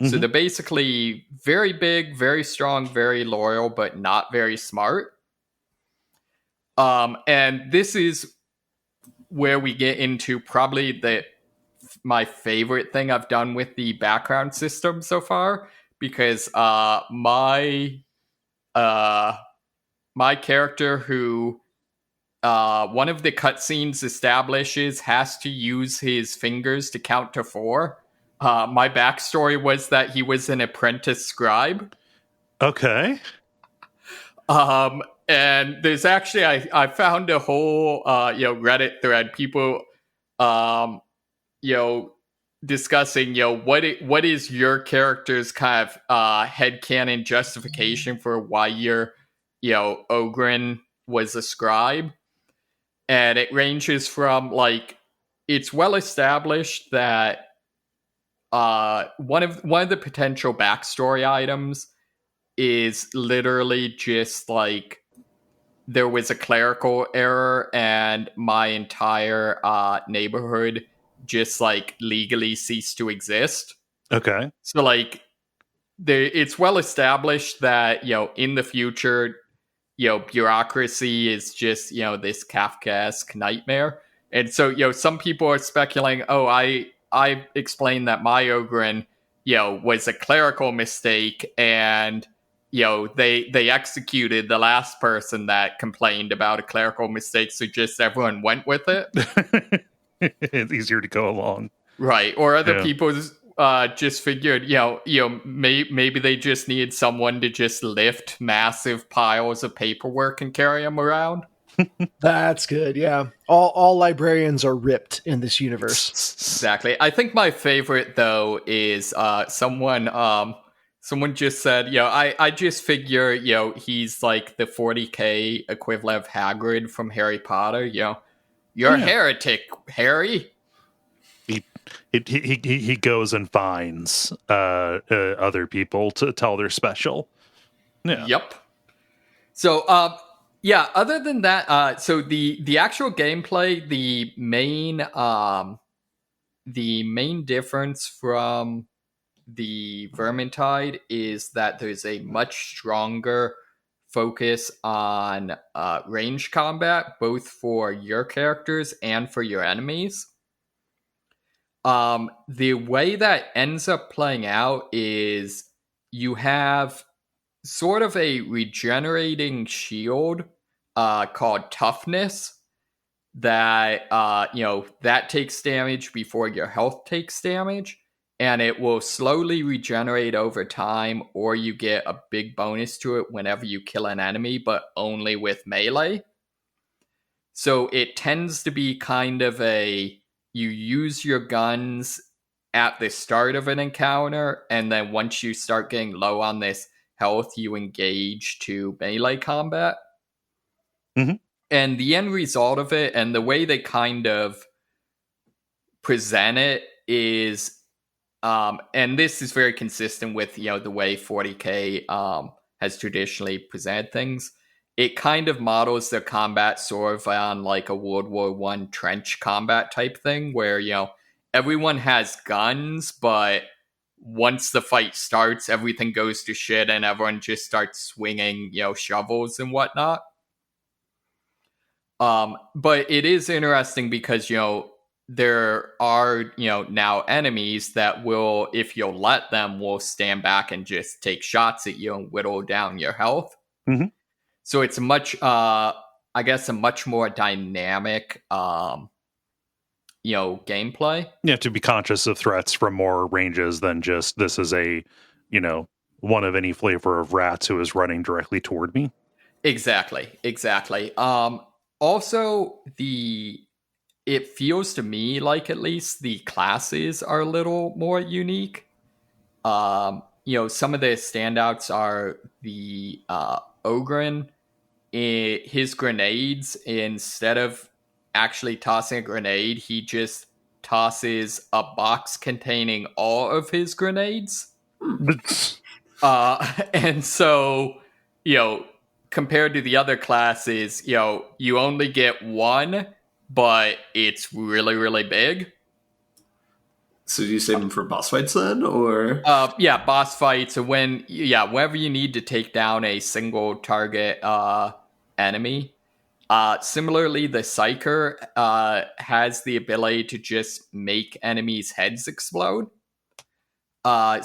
So they're basically very big, very strong, very loyal, but not very smart. And this is where we get into probably my favorite thing I've done with the background system so far, because my character, who one of the cutscenes establishes has to use his fingers to count to 4. My backstory was that he was an apprentice scribe. Okay. And there's actually, I found a whole, Reddit thread, people, discussing, what is your character's kind of headcanon justification for why your, Ogren was a scribe. And it ranges from, like, it's well established that one of the potential backstory items is literally just like there was a clerical error and my entire neighborhood just like legally ceased to exist. Okay. So like it's well established that in the future bureaucracy is just this Kafkaesque nightmare. And so some people are speculating, I explained that my Ogren, was a clerical mistake, and they executed the last person that complained about a clerical mistake, so just everyone went with it. It's easier to go along, right? Or other people just figured, maybe they just needed someone to just lift massive piles of paperwork and carry them around. That's good. Yeah. All librarians are ripped in this universe. Exactly. I think my favorite though is someone just said, I just figure, he's like the 40k equivalent of Hagrid from Harry Potter. You're a heretic, Harry. He goes and finds other people to tell they're special. Yeah. Yep. So other than that, so the actual gameplay, the main difference from the Vermintide is that there's a much stronger focus on range combat, both for your characters and for your enemies. The way that ends up playing out is you have sort of a regenerating shield called Toughness that that takes damage before your health takes damage, and it will slowly regenerate over time, or you get a big bonus to it whenever you kill an enemy, but only with melee. So it tends to be kind of you use your guns at the start of an encounter, and then once you start getting low on this health, you engage to melee combat. Mm-hmm. And the end result of it, and the way they kind of present it is, and this is very consistent with the way 40K has traditionally presented things. It kind of models the combat sort of on like a World War I trench combat type thing, where everyone has guns, but once the fight starts, everything goes to shit, and everyone just starts swinging shovels and whatnot. But it is interesting because, there are, now enemies that will, if you'll let them, will stand back and just take shots at you and whittle down your health. Mm-hmm. So it's a much more dynamic, gameplay. You have to be conscious of threats from more ranges than just, this is a, one of any flavor of rats who is running directly toward me. Exactly. Also, it feels to me like at least the classes are a little more unique. Some of the standouts are the Ogren. His grenades, instead of actually tossing a grenade, he just tosses a box containing all of his grenades. And so, compared to the other classes, you only get one, but it's really, really big. So do you save them for boss fights then, or? Boss fights, or whenever you need to take down a single target enemy. Similarly, the Psyker has the ability to just make enemies' heads explode. But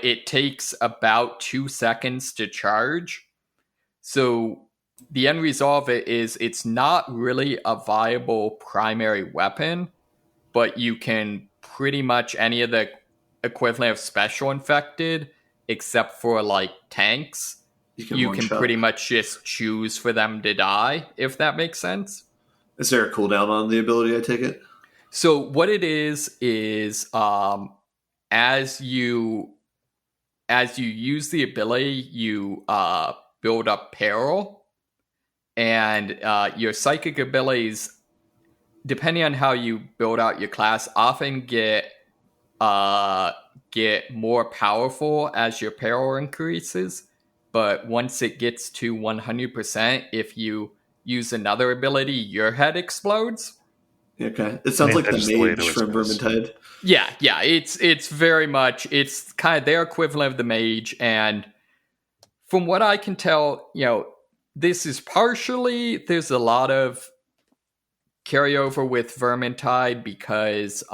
it takes about 2 seconds to charge. So the end result of it is it's not really a viable primary weapon, but you can pretty much any of the equivalent of special infected, except for like tanks, you can pretty much just choose for them to die, if that makes sense. Is there a cooldown on the ability, I take it? So what it is as you use the ability, you build up peril, and your psychic abilities, depending on how you build out your class, often get more powerful as your peril increases. But once it gets to 100%, if you use another ability, your head explodes. Okay, it sounds like the mage from Vermintide. Yeah, it's very much, it's kind of their equivalent of the mage, and from what I can tell, this is partially, there's a lot of carryover with Vermintide because,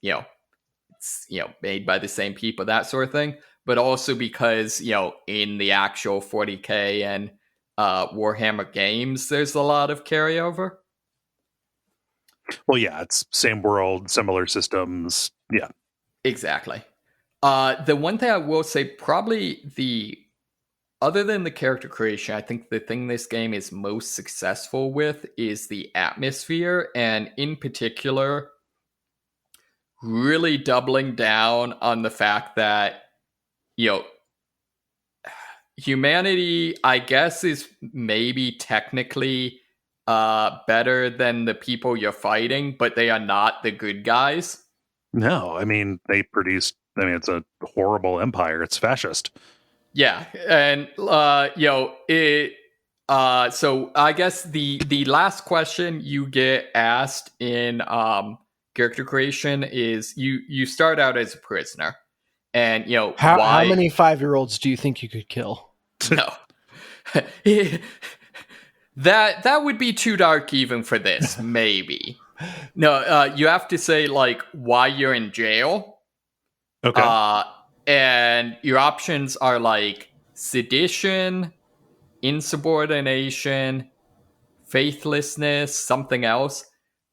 it's, made by the same people, that sort of thing, but also because, in the actual 40K and Warhammer games, there's a lot of carryover. Well, yeah, it's same world, similar systems. Yeah, exactly. The one thing I will say, probably other than the character creation, I think the thing this game is most successful with is the atmosphere, and in particular, really doubling down on the fact that, humanity, I guess, is maybe technically better than the people you're fighting, but they are not the good guys. No, I mean, it's a horrible empire. It's fascist. Yeah, and so I guess the last question you get asked in character creation is you start out as a prisoner, and how many 5-year-olds do you think you could kill? No. That would be too dark even for this, maybe. No, you have to say, like, why you're in jail. Okay. And your options are, like, sedition, insubordination, faithlessness, something else.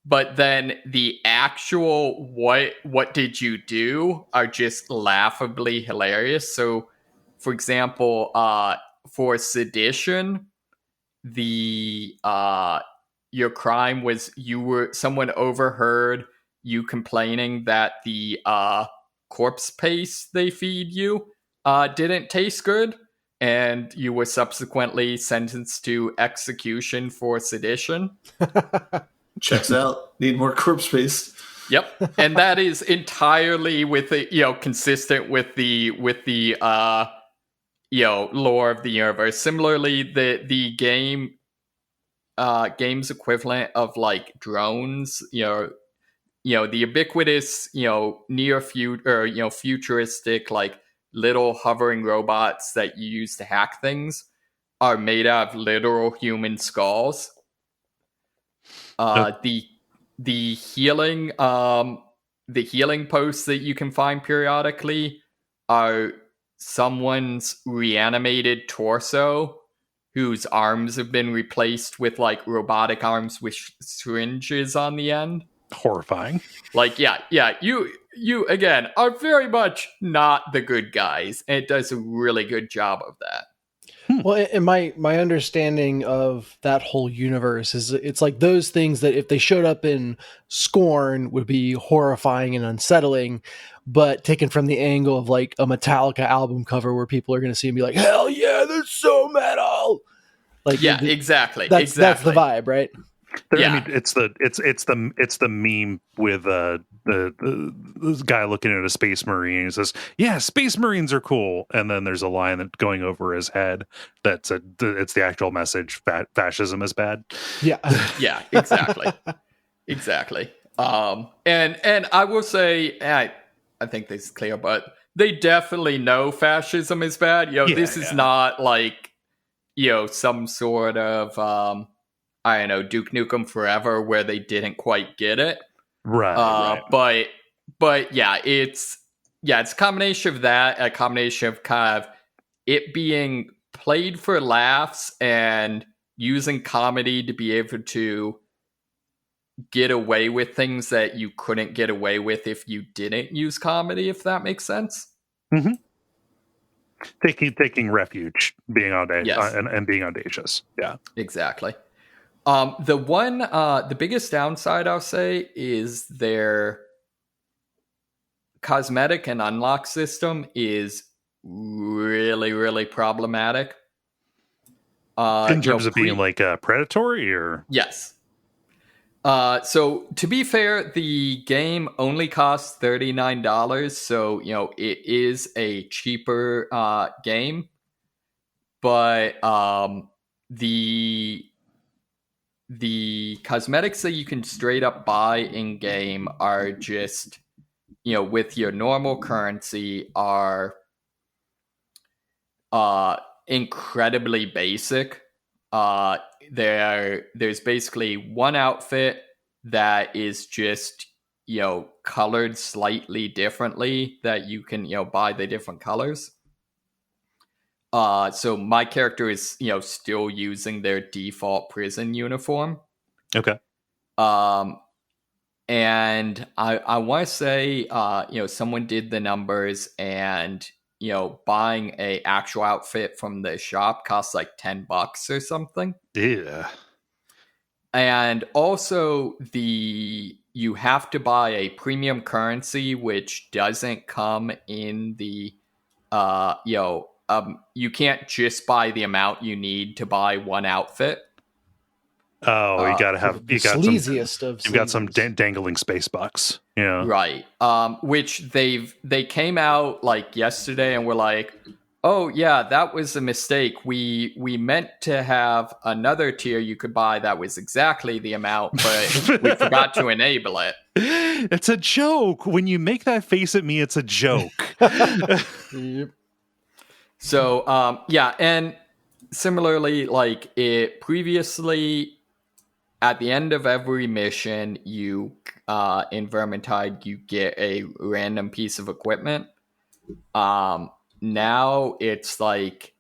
But then the actual what did you do are just laughably hilarious. So, for example, for sedition, the your crime was someone overheard you complaining that the corpse paste they feed you didn't taste good, and you were subsequently sentenced to execution for sedition. Checks out. Need more corpse paste. Yep, and that is entirely with the consistent with the lore of the universe. Similarly, the game's equivalent of like drones, the ubiquitous, near future, futuristic, like little hovering robots that you use to hack things are made out of literal human skulls. The healing posts that you can find periodically are someone's reanimated torso whose arms have been replaced with like robotic arms with syringes on the end. Horrifying. Like, yeah, you again are very much not the good guys, and it does a really good job of that. Well, and my understanding of that whole universe is it's like those things that if they showed up in Scorn would be horrifying and unsettling, but taken from the angle of like a Metallica album cover where people are going to see and be like, hell yeah, that's so metal. Like, yeah, exactly. That's the vibe, right? Yeah. I mean, it's the meme with this guy looking at a space marine and says, "Yeah, space marines are cool," and then there's a line that going over his head it's the actual message: fascism is bad. Yeah, yeah, exactly, exactly. And I will say, I think this is clear, but they definitely know fascism is bad. This is not like some sort of I don't know, Duke Nukem Forever, where they didn't quite get it. Right. But yeah, it's a combination of that, a combination of kind of it being played for laughs and using comedy to be able to get away with things that you couldn't get away with if you didn't use comedy, if that makes sense. Mm-hmm. Taking refuge, being audacious, yes. and being audacious. Yeah, exactly. The biggest downside I'll say is their cosmetic and unlock system is really, really problematic. In terms of being like predatory, or yes. So to be fair, the game only costs $39, so it is a cheaper game, but the cosmetics that you can straight up buy in game are just, with your normal currency, are incredibly basic. There's basically one outfit that is just, colored slightly differently that you can, buy the different colors. So my character is, still using their default prison uniform. Okay. And I want to say, someone did the numbers, and buying a actual outfit from the shop costs like $10 or something. Yeah. And also you have to buy a premium currency, which doesn't come in the you can't just buy the amount you need to buy one outfit. Oh, you gotta have you've got some dangling space bucks. Yeah, right. Which they came out like yesterday and were like, oh yeah, that was a mistake. We meant to have another tier you could buy that was exactly the amount, but we forgot to enable it. It's a joke. When you make that face at me, it's a joke. Yep. So, yeah, and similarly, like it previously, at the end of every mission, you in Vermintide, you get a random piece of equipment. Now it's like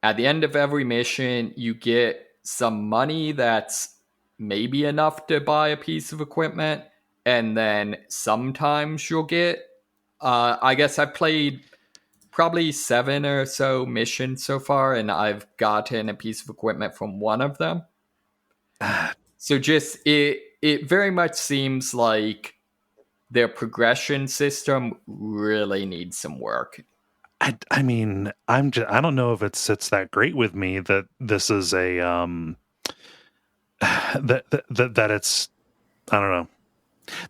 at the end of every mission, you get some money that's maybe enough to buy a piece of equipment, and then sometimes you'll get. I guess I've played probably 7 or so missions so far, and I've gotten a piece of equipment from one of them. So just it very much seems like their progression system really needs some work. I mean, I don't know if it sits that great with me that this is a that it's, I don't know,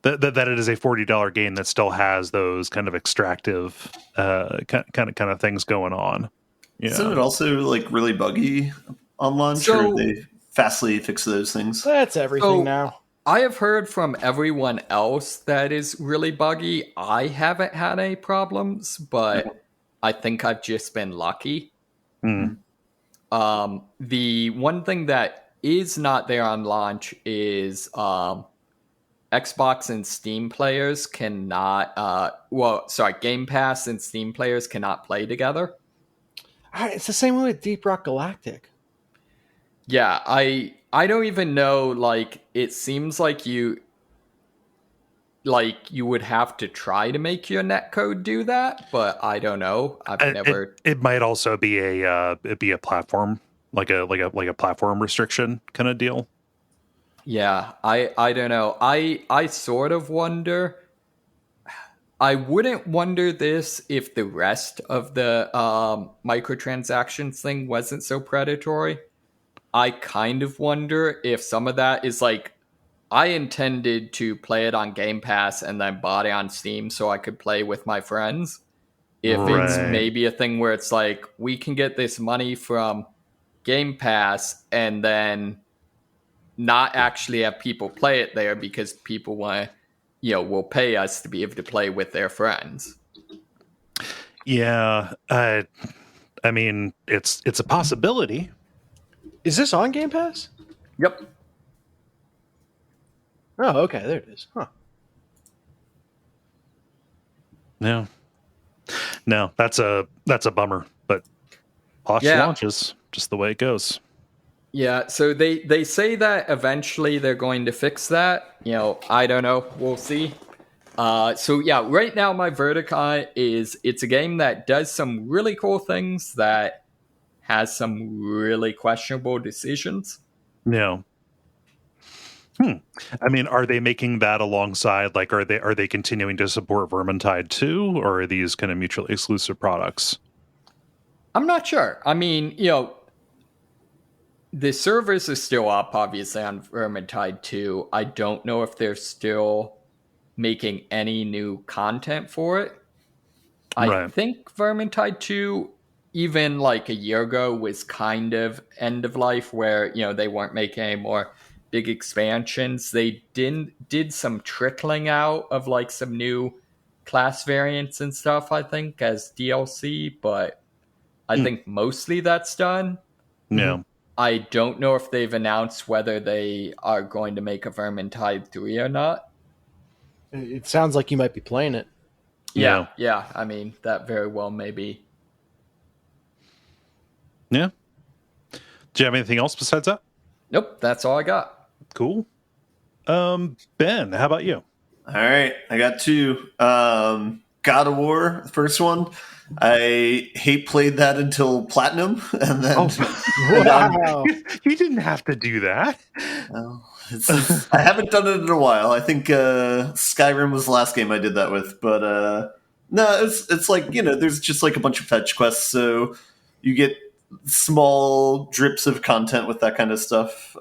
that it is a $40 game that still has those kind of extractive kind of things going on. Isn't it also like really buggy on launch? So- or they fastly fix those things? That's everything So- now. I have heard from everyone else that is really buggy. I haven't had any problems, but I think I've just been lucky. Mm. The one thing that is not there on launch is Xbox and Steam players cannot. Game Pass and Steam players cannot play together. It's the same way with Deep Rock Galactic. Yeah, I don't even know. Like, it seems like you would have to try to make your netcode do that, but I don't know. I've never. It might also be a platform, like a platform restriction kind of deal. Yeah, I don't know. I sort of wonder. I wouldn't wonder this if the rest of the microtransactions thing wasn't so predatory. I kind of wonder if some of that is like, I intended to play it on Game Pass and then bought it on Steam so I could play with my friends. If it's Right. maybe a thing where it's like, we can get this money from Game Pass and then not actually have people play it there because people want to, will pay us to be able to play with their friends. Yeah, I mean, it's a possibility. Is this on Game Pass? Yep. Oh, okay, there it is. Huh. No, that's a bummer. But launch launches, just the way it goes. Yeah, so they say that eventually they're going to fix that. I don't know. We'll see. So yeah, right now my verdict on it is it's a game that does some really cool things that has some really questionable decisions. Yeah. I mean, are they making that alongside? Like, are they continuing to support Vermintide too, or are these kind of mutually exclusive products? I'm not sure. I mean, the servers are still up, obviously, on Vermintide 2. I don't know if they're still making any new content for it. I think Vermintide 2, even like a year ago, was kind of end of life, where they weren't making any more big expansions. They did some trickling out of like some new class variants and stuff, I think, as DLC, but I think mostly that's done. Yeah. I don't know if they've announced whether they are going to make a Vermintide 3 or not. It sounds like you might be playing it. Yeah. I mean, that very well may be. Yeah. Do you have anything else besides that? Nope, that's all I got. Cool. Ben, how about you? All right, I got 2. God of War, the first one. I played that until Platinum, and then Wow. You didn't have to do that. well, I haven't done it in a while. I think Skyrim was the last game I did that with, but no, it's like there's just like a bunch of fetch quests, so you get small drips of content with that kind of stuff.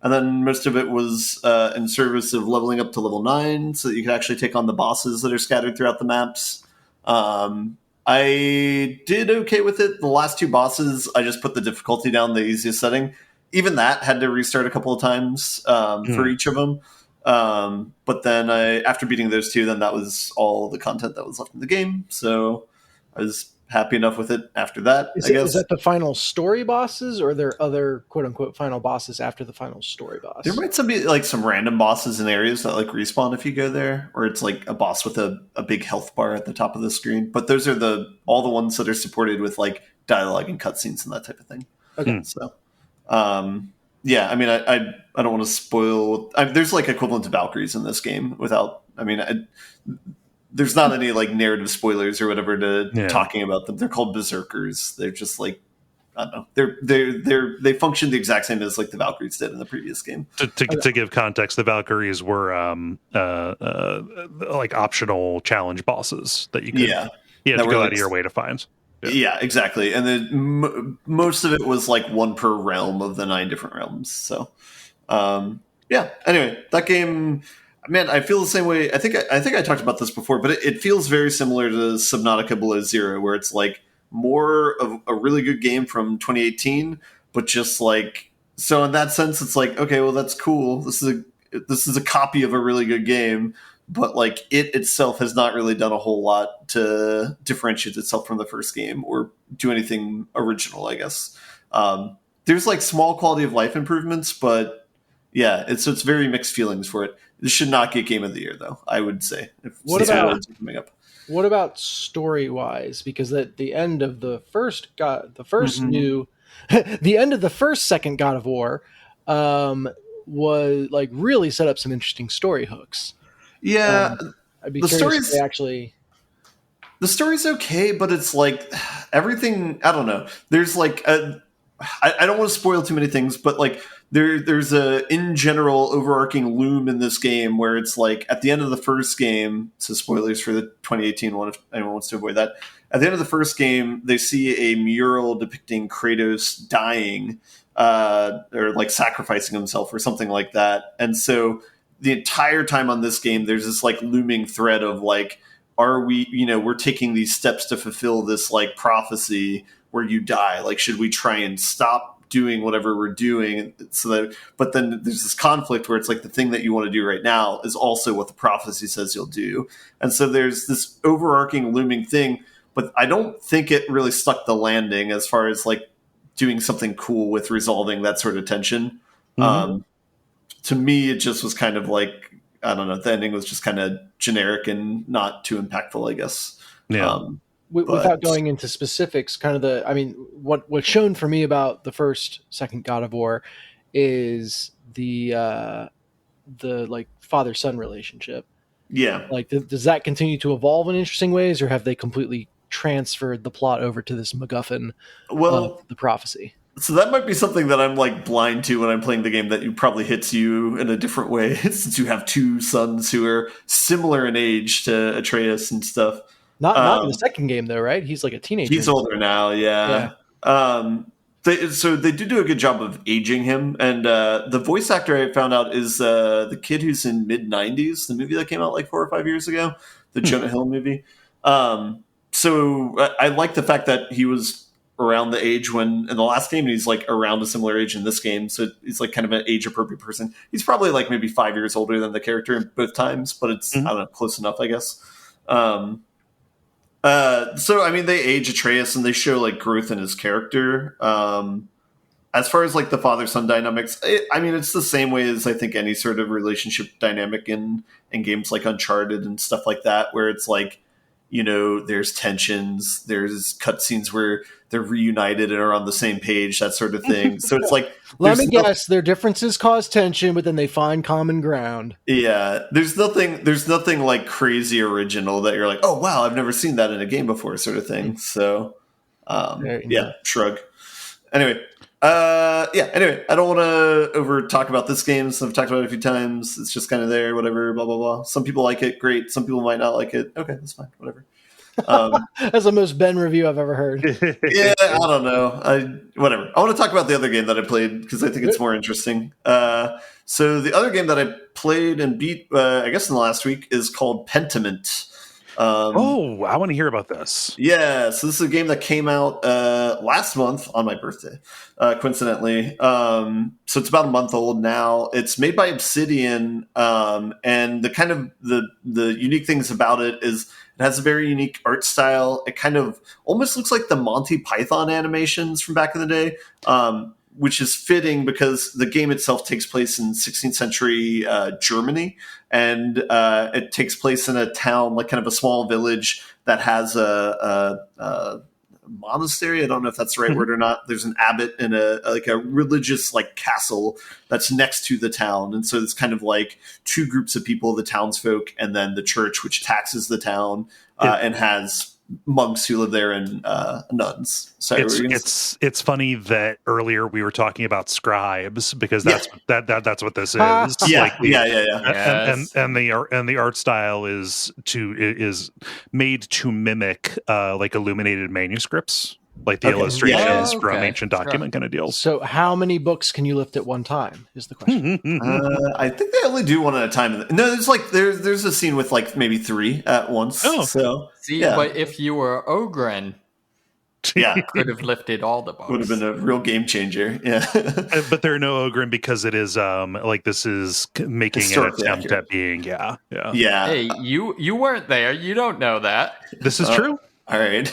And then most of it was in service of leveling up to level 9 so that you could actually take on the bosses that are scattered throughout the maps. I did okay with it. The last 2 bosses, I just put the difficulty down the easiest setting. Even that had to restart a couple of times for each of them. But then after beating those 2, then that was all the content that was left in the game. So I was happy enough with it after that. Is I guess is that the final story bosses, or are there other quote unquote final bosses after the final story boss? there might be like some random bosses in areas that like respawn if you go there, or it's like a boss with a big health bar at the top of the screen. But those are all the ones that are supported with like dialogue and cutscenes and that type of thing. Okay. So, yeah, I mean, I don't want to spoil. There's like equivalent to Valkyries in this game without. I mean, there's not any like narrative spoilers or whatever to talking about them. They're called berserkers. They're just like, I don't know. They function the exact same as like the Valkyries did in the previous game. To give context, the Valkyries were like optional challenge bosses that you could you had to go out of your way to find. Yeah, exactly. And then most of it was like one per realm of the 9 different realms. So, yeah. Anyway, that game, man, I feel the same way. I think I talked about this before, but it feels very similar to Subnautica Below Zero, where it's like more of a really good game from 2018, but just like, so in that sense, it's like, okay, well, that's cool. This is a copy of a really good game. But like it itself has not really done a whole lot to differentiate itself from the first game or do anything original, I guess. There's like small quality of life improvements, but yeah, it's very mixed feelings for it. This should not get Game of the Year, though, I would say. What about story wise? Because at the end of the first second God of War was like really set up some interesting story hooks. Yeah, I'd be curious if they actually. The story's okay, but it's like everything. I don't know. There's like I don't want to spoil too many things, but like there's a in general overarching loom in this game where it's like at the end of the first game. So spoilers for the 2018 one if anyone wants to avoid that. At the end of the first game, they see a mural depicting Kratos dying or like sacrificing himself or something like that, and so. The entire time on this game, there's this like looming thread of like, are we, we're taking these steps to fulfill this like prophecy where you die. Like, should we try and stop doing whatever we're doing? But then there's this conflict where it's like the thing that you want to do right now is also what the prophecy says you'll do. And so there's this overarching looming thing, but I don't think it really stuck the landing as far as like doing something cool with resolving that sort of tension. Mm-hmm. To me, it just was kind of like, I don't know, the ending was just kind of generic and not too impactful, I guess. Yeah. Without going into specifics, kind of what's shown for me about the second God of War is the like father-son relationship. Yeah. Like, does that continue to evolve in interesting ways, or have they completely transferred the plot over to this MacGuffin of the prophecy? So that might be something that I'm like blind to when I'm playing the game that you probably hits you in a different way since you have 2 sons who are similar in age to Atreus and stuff. Not in the second game though, right? He's like a teenager. He's older now, yeah. So they do a good job of aging him, and the voice actor I found out is the kid who's in mid-90s, the movie that came out like 4 or 5 years ago, the Jonah Hill movie. So I like the fact that he was around the age when in the last game, and he's like around a similar age in this game. So he's like kind of an age appropriate person. He's probably like maybe 5 years older than the character in both times, but it's, I don't know, close enough, I guess. So, I mean, they age Atreus and they show like growth in his character. As far as like the father-son dynamics, I mean, it's the same way as I think any sort of relationship dynamic in games like Uncharted and stuff like that, where it's like, there's tensions, there's cutscenes where they're reunited and are on the same page, that sort of thing. So it's like, let me guess, their differences cause tension, but then they find common ground. Yeah, there's nothing like crazy original that you're like, oh wow, I've never seen that in a game before, sort of thing. So, shrug. Anyway, I don't want to over talk about this game. So I've talked about it a few times. It's just kind of there, whatever, blah, blah, blah. Some people like it. Great. Some people might not like it. Okay, that's fine. Whatever. That's the most Ben review I've ever heard. Yeah, I don't know. Whatever. I want to talk about the other game that I played because I think it's more interesting. So the other game that I played and beat, I guess in the last week, is called Pentiment. I want to hear about this. Yeah, so this is a game that came out last month on my birthday, coincidentally. So it's about a month old now. It's made by Obsidian, and the kind of the unique things about it is it has a very unique art style. It kind of almost looks like the Monty Python animations from back in the day, which is fitting because the game itself takes place in 16th century Germany, and it takes place in a town, like kind of a small village that has a monastery. I don't know if that's the right word or not. There's an abbot and a religious like castle that's next to the town, and so it's kind of like two groups of people: the townsfolk and then the church, which taxes the town and has monks who live there and nuns. Sorry, it's funny that earlier we were talking about scribes because that's what this is. Yeah, Yes. And the art style is made to mimic like illuminated manuscripts, like the illustrations from ancient document kind of deals. So how many books can you lift at one time is the question. I think they only do one at a time. No, there's like there's a scene with like maybe 3 at once. Oh. So But if you were Ogren, you could have lifted all the books. Would have been a real game changer. Yeah. But there are no Ogren because it is like this is making an attempt at being yeah. Hey, you weren't there. You don't know that. This is true. All right.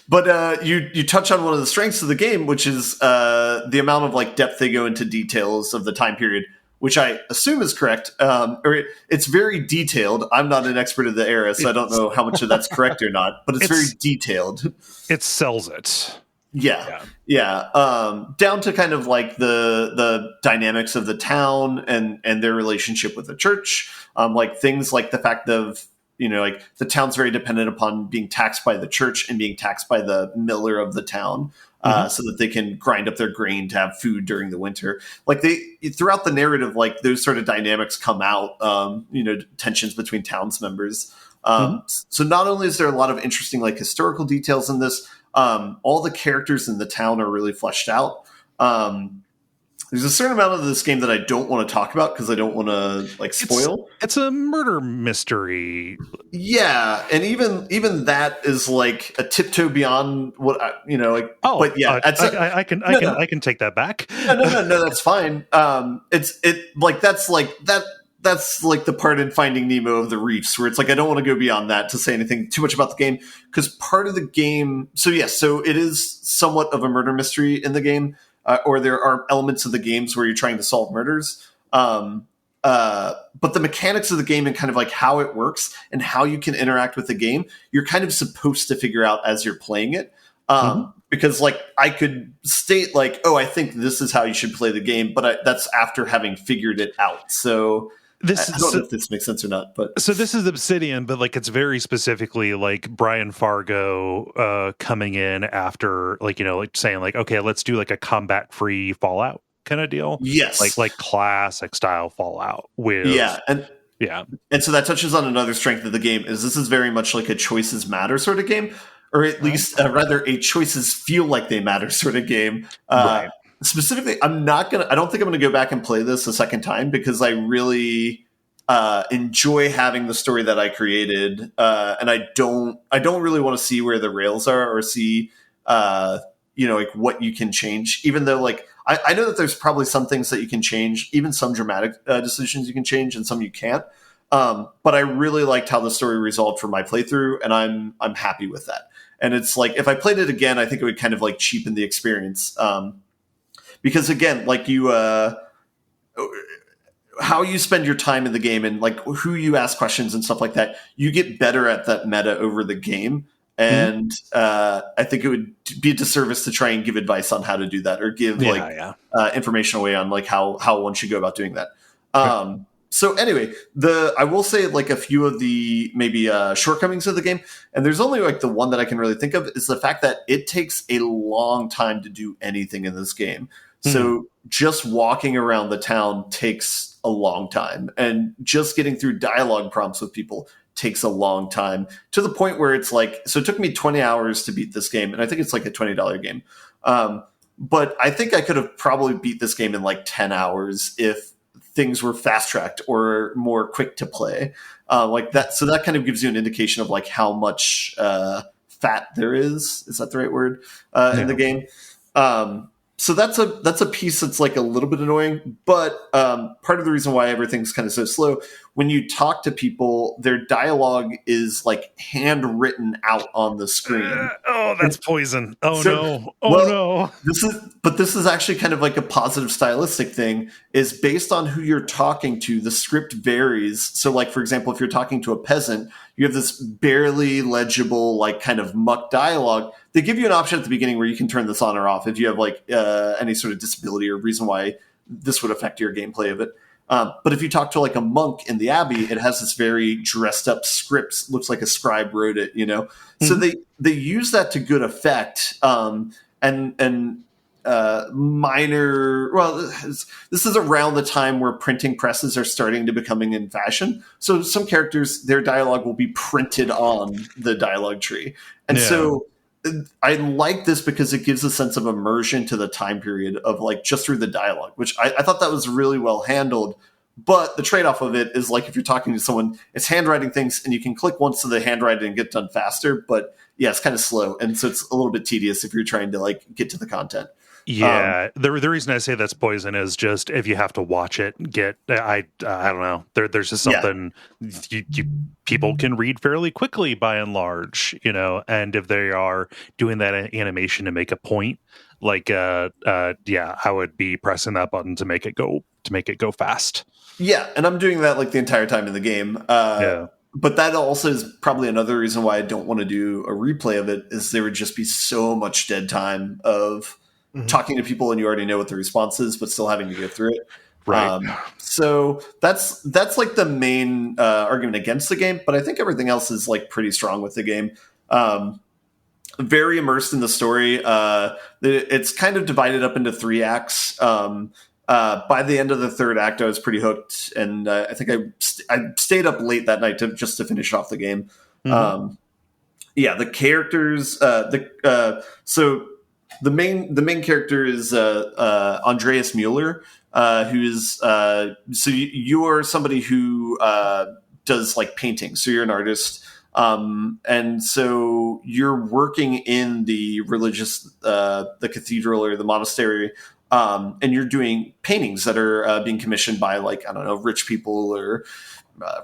But you touch on one of the strengths of the game, which is the amount of like depth they go into details of the time period, which I assume is correct. Or it's very detailed. I'm not an expert of the era, so I don't know how much of that's correct or not, but it's very detailed. It sells it. Yeah. Down to kind of like the dynamics of the town and their relationship with the church. Like things like the fact of, like the town's very dependent upon being taxed by the church and being taxed by the miller of the town, so that they can grind up their grain to have food during the winter. Like throughout the narrative, like those sort of dynamics come out, tensions between towns members. So not only is there a lot of interesting like historical details in this, all the characters in the town are really fleshed out. There's a certain amount of this game that I don't want to talk about because I don't want to like spoil. It's a murder mystery. Yeah, and even that is like a tiptoe beyond what But yeah, I can take that back. No, that's fine. That's like the part in Finding Nemo of the Reefs where it's like I don't want to go beyond that to say anything too much about the game because part of the game. So it is somewhat of a murder mystery in the game. Or there are elements of the games where you're trying to solve murders. But the mechanics of the game and kind of like how it works and how you can interact with the game, you're kind of supposed to figure out as you're playing it. Because like I could state like, oh, I think this is how you should play the game, but that's after having figured it out. So I don't know if this makes sense or not, but so this is Obsidian, but like it's very specifically like Brian Fargo coming in after like like saying like, okay, let's do like a combat-free Fallout kind of deal. Yes, like classic style Fallout with and so that touches on another strength of the game is this is very much like a choices matter sort of game, or at least rather a choices feel like they matter sort of game. Right. Specifically, I don't think I'm gonna go back and play this a second time because I really enjoy having the story that I created, and I don't really want to see where the rails are or see like what you can change. Even though like I know that there's probably some things that you can change, even some dramatic decisions you can change, and some you can't. But I really liked how the story resolved for my playthrough, and I'm happy with that. And it's like if I played it again, I think it would kind of like cheapen the experience. Because again, like how you spend your time in the game and like who you ask questions and stuff like that, you get better at that meta over the game. And I think it would be a disservice to try and give advice on how to do that or give information away on like how one should go about doing that. So anyway, I will say like a few of the maybe shortcomings of the game, and there's only like the one that I can really think of is the fact that it takes a long time to do anything in this game. So just walking around the town takes a long time, and just getting through dialogue prompts with people takes a long time to the point where it's like, so it took me 20 hours to beat this game, and I think it's like a $20 game. But I think I could have probably beat this game in like 10 hours if things were fast tracked or more quick to play, like that. So that kind of gives you an indication of like how much fat there is. Is that the right word in the game? So that's a piece that's like a little bit annoying, but part of the reason why everything's kind of so slow, when you talk to people, their dialogue is like handwritten out on the screen. Oh, that's poison. Oh, So, no. Oh, well, no. This is actually kind of like a positive stylistic thing, is based on who you're talking to, the script varies. So like, for example, if you're talking to a peasant, you have this barely legible, like kind of muck dialogue. They give you an option at the beginning where you can turn this on or off if you have like any sort of disability or reason why this would affect your gameplay of it. But if you talk to like a monk in the abbey, it has this very dressed up script, looks like a scribe wrote it, you know? Mm-hmm. So they use that to good effect. And minor, well, this is around the time where printing presses are starting to becoming in fashion. So some characters, their dialogue will be printed on the dialogue tree. And so I like this because it gives a sense of immersion to the time period of like just through the dialogue, which I thought that was really well handled. But the trade-off of it is like if you're talking to someone, it's handwriting things and you can click once to the handwriting and get done faster. But yeah, it's kind of slow. And so it's a little bit tedious if you're trying to like get to the content. Yeah, the reason I say that's poison is just if you have to watch it, I don't know. There's just something you people can read fairly quickly by and large, you know. And if they are doing that animation to make a point, like I would be pressing that button to make it go fast. Yeah, and I'm doing that like the entire time in the game. But that also is probably another reason why I don't want to do a replay of it, is there would just be so much dead time of talking to people and you already know what the response is, but still having to go through it. Right. So that's like the main argument against the game, but I think everything else is like pretty strong with the game. Very immersed in the story. It's kind of divided up into 3 acts. By the end of the 3rd act, I was pretty hooked, and I think I stayed up late that night just to finish off the game. The characters. So the main character is Andreas Mueller, who is so you are somebody who does like painting. So you're an artist. And so you're working in the religious, the cathedral or the monastery, and you're doing paintings that are being commissioned by like, I don't know, rich people or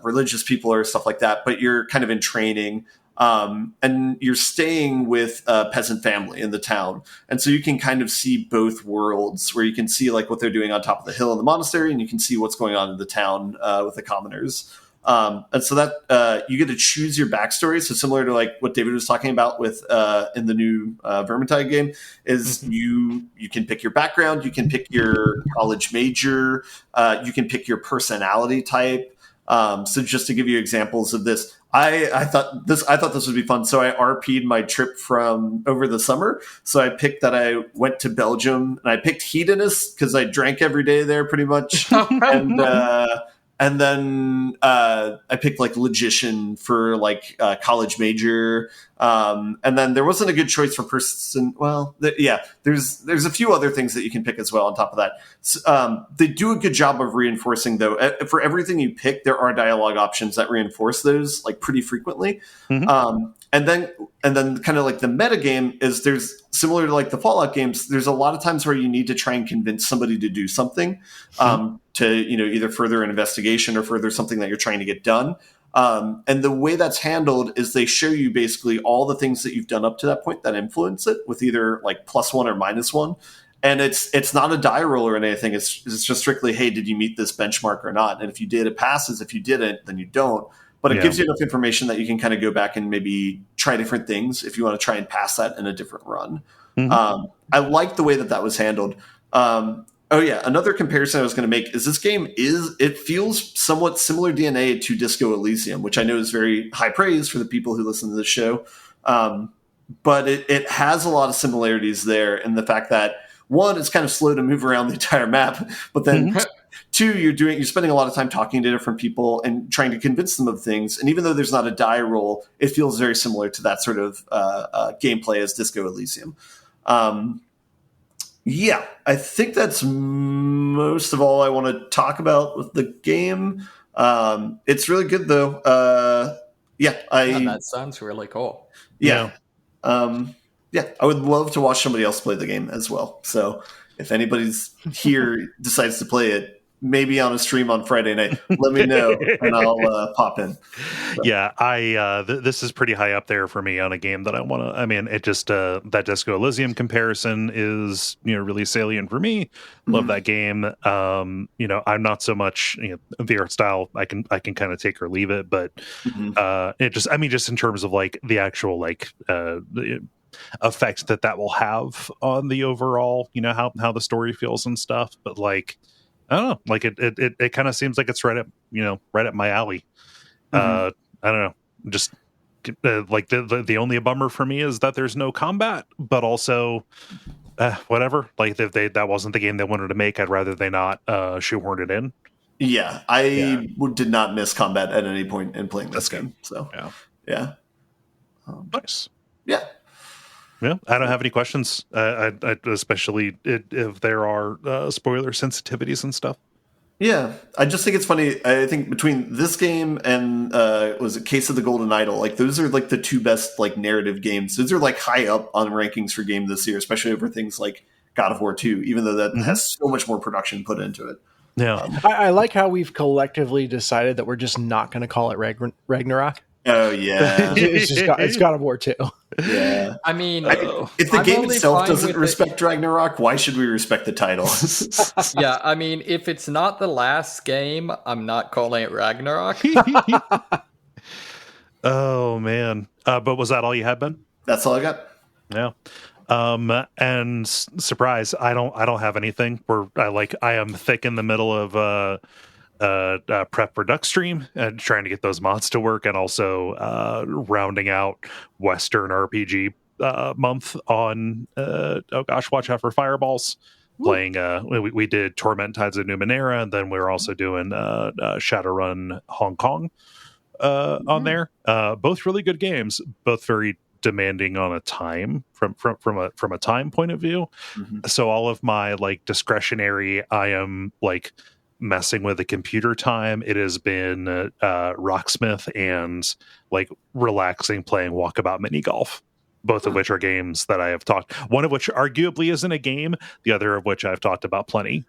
religious people or stuff like that, but you're kind of in training. And you're staying with a peasant family in the town. And so you can kind of see both worlds, where you can see like what they're doing on top of the hill in the monastery, and you can see what's going on in the town with the commoners. And so that you get to choose your backstory. So similar to like what David was talking about with in the new Vermintide game, is you can pick your background, you can pick your college major, you can pick your personality type. So just to give you examples of this, I thought this would be fun. So I RP'd my trip from over the summer. So I picked that I went to Belgium, and I picked hedonist because I drank every day there pretty much. And then I picked like logician for like college major. And then there wasn't a good choice for person. Well, there's a few other things that you can pick as well on top of that. So, they do a good job of reinforcing, though. For everything you pick, there are dialogue options that reinforce those like pretty frequently. And then kind of like the meta game is there's similar to like the Fallout games. There's a lot of times where you need to try and convince somebody to do something to, you know, either further an investigation or further something that you're trying to get done. And the way that's handled is they show you basically all the things that you've done up to that point that influence it with either like +1 or -1. And it's not a die roll or anything. It's just strictly, hey, did you meet this benchmark or not? And if you did, it passes. If you didn't, then you don't. But it gives you enough information that you can kind of go back and maybe try different things if you want to try and pass that in a different run. I like the way that was handled. Another comparison I was going to make is this game it feels somewhat similar DNA to Disco Elysium, which I know is very high praise for the people who listen to this show. But it has a lot of similarities there in the fact that, one, it's kind of slow to move around the entire map, but then two, you're spending a lot of time talking to different people and trying to convince them of things. And even though there's not a die roll, it feels very similar to that sort of gameplay as Disco Elysium. Yeah, I think that's most of all I want to talk about with the game. It's really good though. That sounds really cool. Yeah. I would love to watch somebody else play the game as well. So if anybody's here decides to play it, maybe on a stream on Friday night, let me know and I'll pop in. So. Yeah, this is pretty high up there for me on a game that I want to. I mean, it just that Disco Elysium comparison is really salient for me. Love that game. I'm not so much the art style. I can kind of take or leave it, but it just just in terms of like the actual the effect that will have on the overall how the story feels and stuff. But like I don't know, like it kind of seems like it's right up my alley. I don't know, just like the only bummer for me is that there's no combat, but also whatever, like if that wasn't the game they wanted to make, I'd rather they not shoehorn it in. I did not miss combat at any point in playing this game. So yeah. Nice. Yeah, I don't have any questions, I especially if there are spoiler sensitivities and stuff. Yeah, I just think it's funny. I think between this game and was it Case of the Golden Idol, like those are like the two best like narrative games. Those are like high up on rankings for game this year, especially over things like God of War 2, even though that has so much more production put into it. Yeah, I like how we've collectively decided that we're just not going to call it Ragnarok. Oh yeah, it's God of War 2. Yeah, I mean, if the game itself doesn't respect Ragnarok, why should we respect the title? Yeah, I mean, if it's not the last game, I'm not calling it Ragnarok. Oh man, but was that all you had, Ben? That's all I got. Yeah. And surprise, I don't have anything. I am thick in the middle of prep for Duckstream and trying to get those mods to work, and also rounding out Western RPG month on watch out for Fireballs. Woo. Playing we did Torment Tides of Numenera, and then we were also doing Shadowrun Hong Kong on there. Both really good games, both very demanding on a time from a time point of view. So all of my like discretionary, I am like messing with the computer time. It has been Rocksmith and like relaxing playing Walkabout Mini Golf, both of which are games that I have talked, one of which arguably isn't a game, the other of which I've talked about plenty.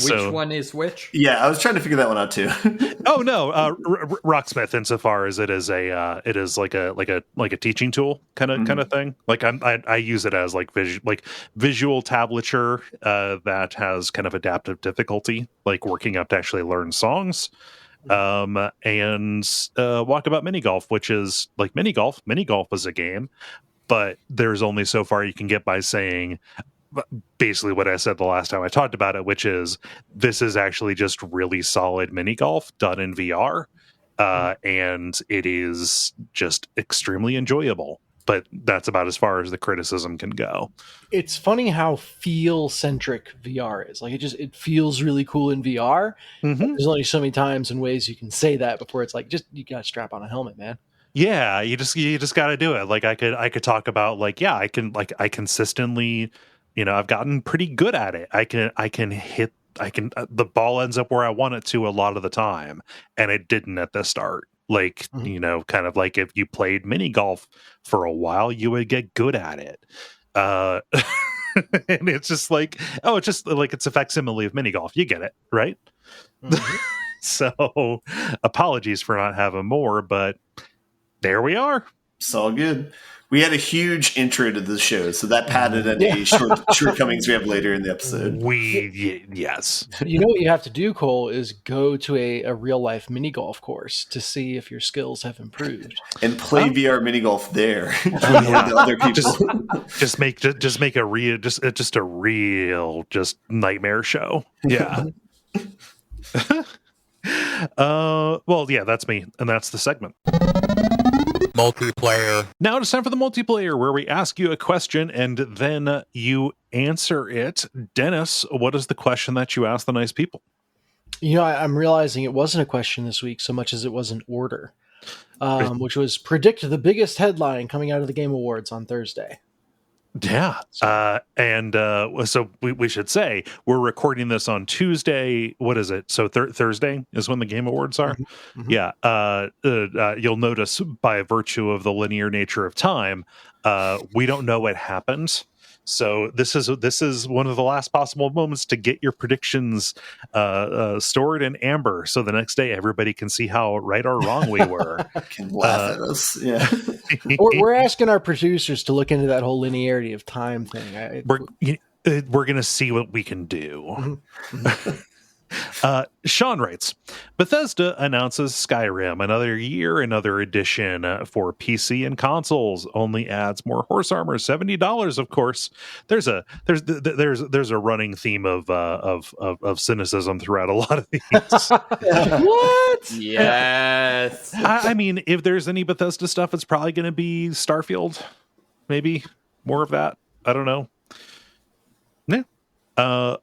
Which one is which? Yeah, I was trying to figure that one out too. Oh no, Rocksmith, insofar as it is like a teaching tool kind of thing. Like I use it as like visual tablature that has kind of adaptive difficulty, like working up to actually learn songs. And Walkabout Mini Golf, which is like mini golf is a game, but there's only so far you can get by saying basically what I said the last time I talked about it, which is this is actually just really solid mini golf done in VR, and it is just extremely enjoyable. But that's about as far as the criticism can go. It's funny how feel-centric VR is. Like it feels really cool in VR. There's only so many times and ways you can say that before it's like, you gotta strap on a helmet, man. Yeah, you just got to do it. Like I could talk about I consistently, I've gotten pretty good at it. The ball ends up where I want it to a lot of the time, and it didn't at the start. Like, kind of like if you played mini golf for a while, you would get good at it. And it's just like, it's a facsimile of mini golf. You get it, right? So apologies for not having more, but there we are. It's all good. We had a huge intro to the show, so that padded any shortcomings we have later in the episode. Yes. You know what you have to do, Cole, is go to a real life mini golf course to see if your skills have improved and play VR mini golf there. The other people. Just make a real nightmare show. Yeah. Well, yeah, that's me, and that's the segment. Multiplayer. Now it's time for the multiplayer, where we ask you a question and then you answer it. Dennis, what is the question that you asked the nice people? I'm realizing it wasn't a question this week so much as it was an order, which was predict the biggest headline coming out of the Game Awards on Thursday. Yeah. So we should say we're recording this on Tuesday. What is it? So Thursday is when the Game Awards are. Mhm. Yeah. You'll notice by virtue of the linear nature of time, we don't know what happened. So this is one of the last possible moments to get your predictions stored in Amber, so the next day everybody can see how right or wrong we were. Can laugh at us. Yeah. We're asking our producers to look into that whole linearity of time thing. We're gonna see what we can do. Sean writes, Bethesda announces Skyrim, another year, another edition for PC and consoles. Only adds more horse armor, $70, of course. There's a running theme of cynicism throughout a lot of these. What? Yes. I mean, if there's any Bethesda stuff, it's probably going to be Starfield. Maybe more of that. I don't know. Yeah.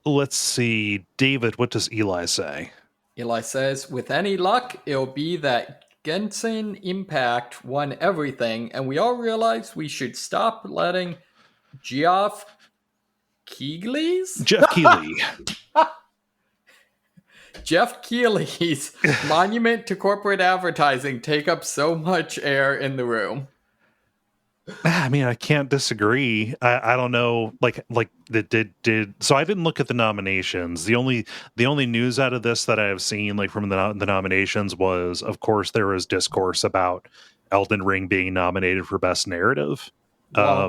Let's see. David, what does Eli say? Eli says, with any luck, it'll be that Genshin Impact won everything, and we all realize we should stop letting Geoff Keighley's monument to corporate advertising take up so much air in the room. I mean, I can't disagree. I don't know, like did so I didn't look at the nominations. The only news out of this that I have seen, like from the nominations, was, of course, there was discourse about Elden Ring being nominated for Best Narrative. And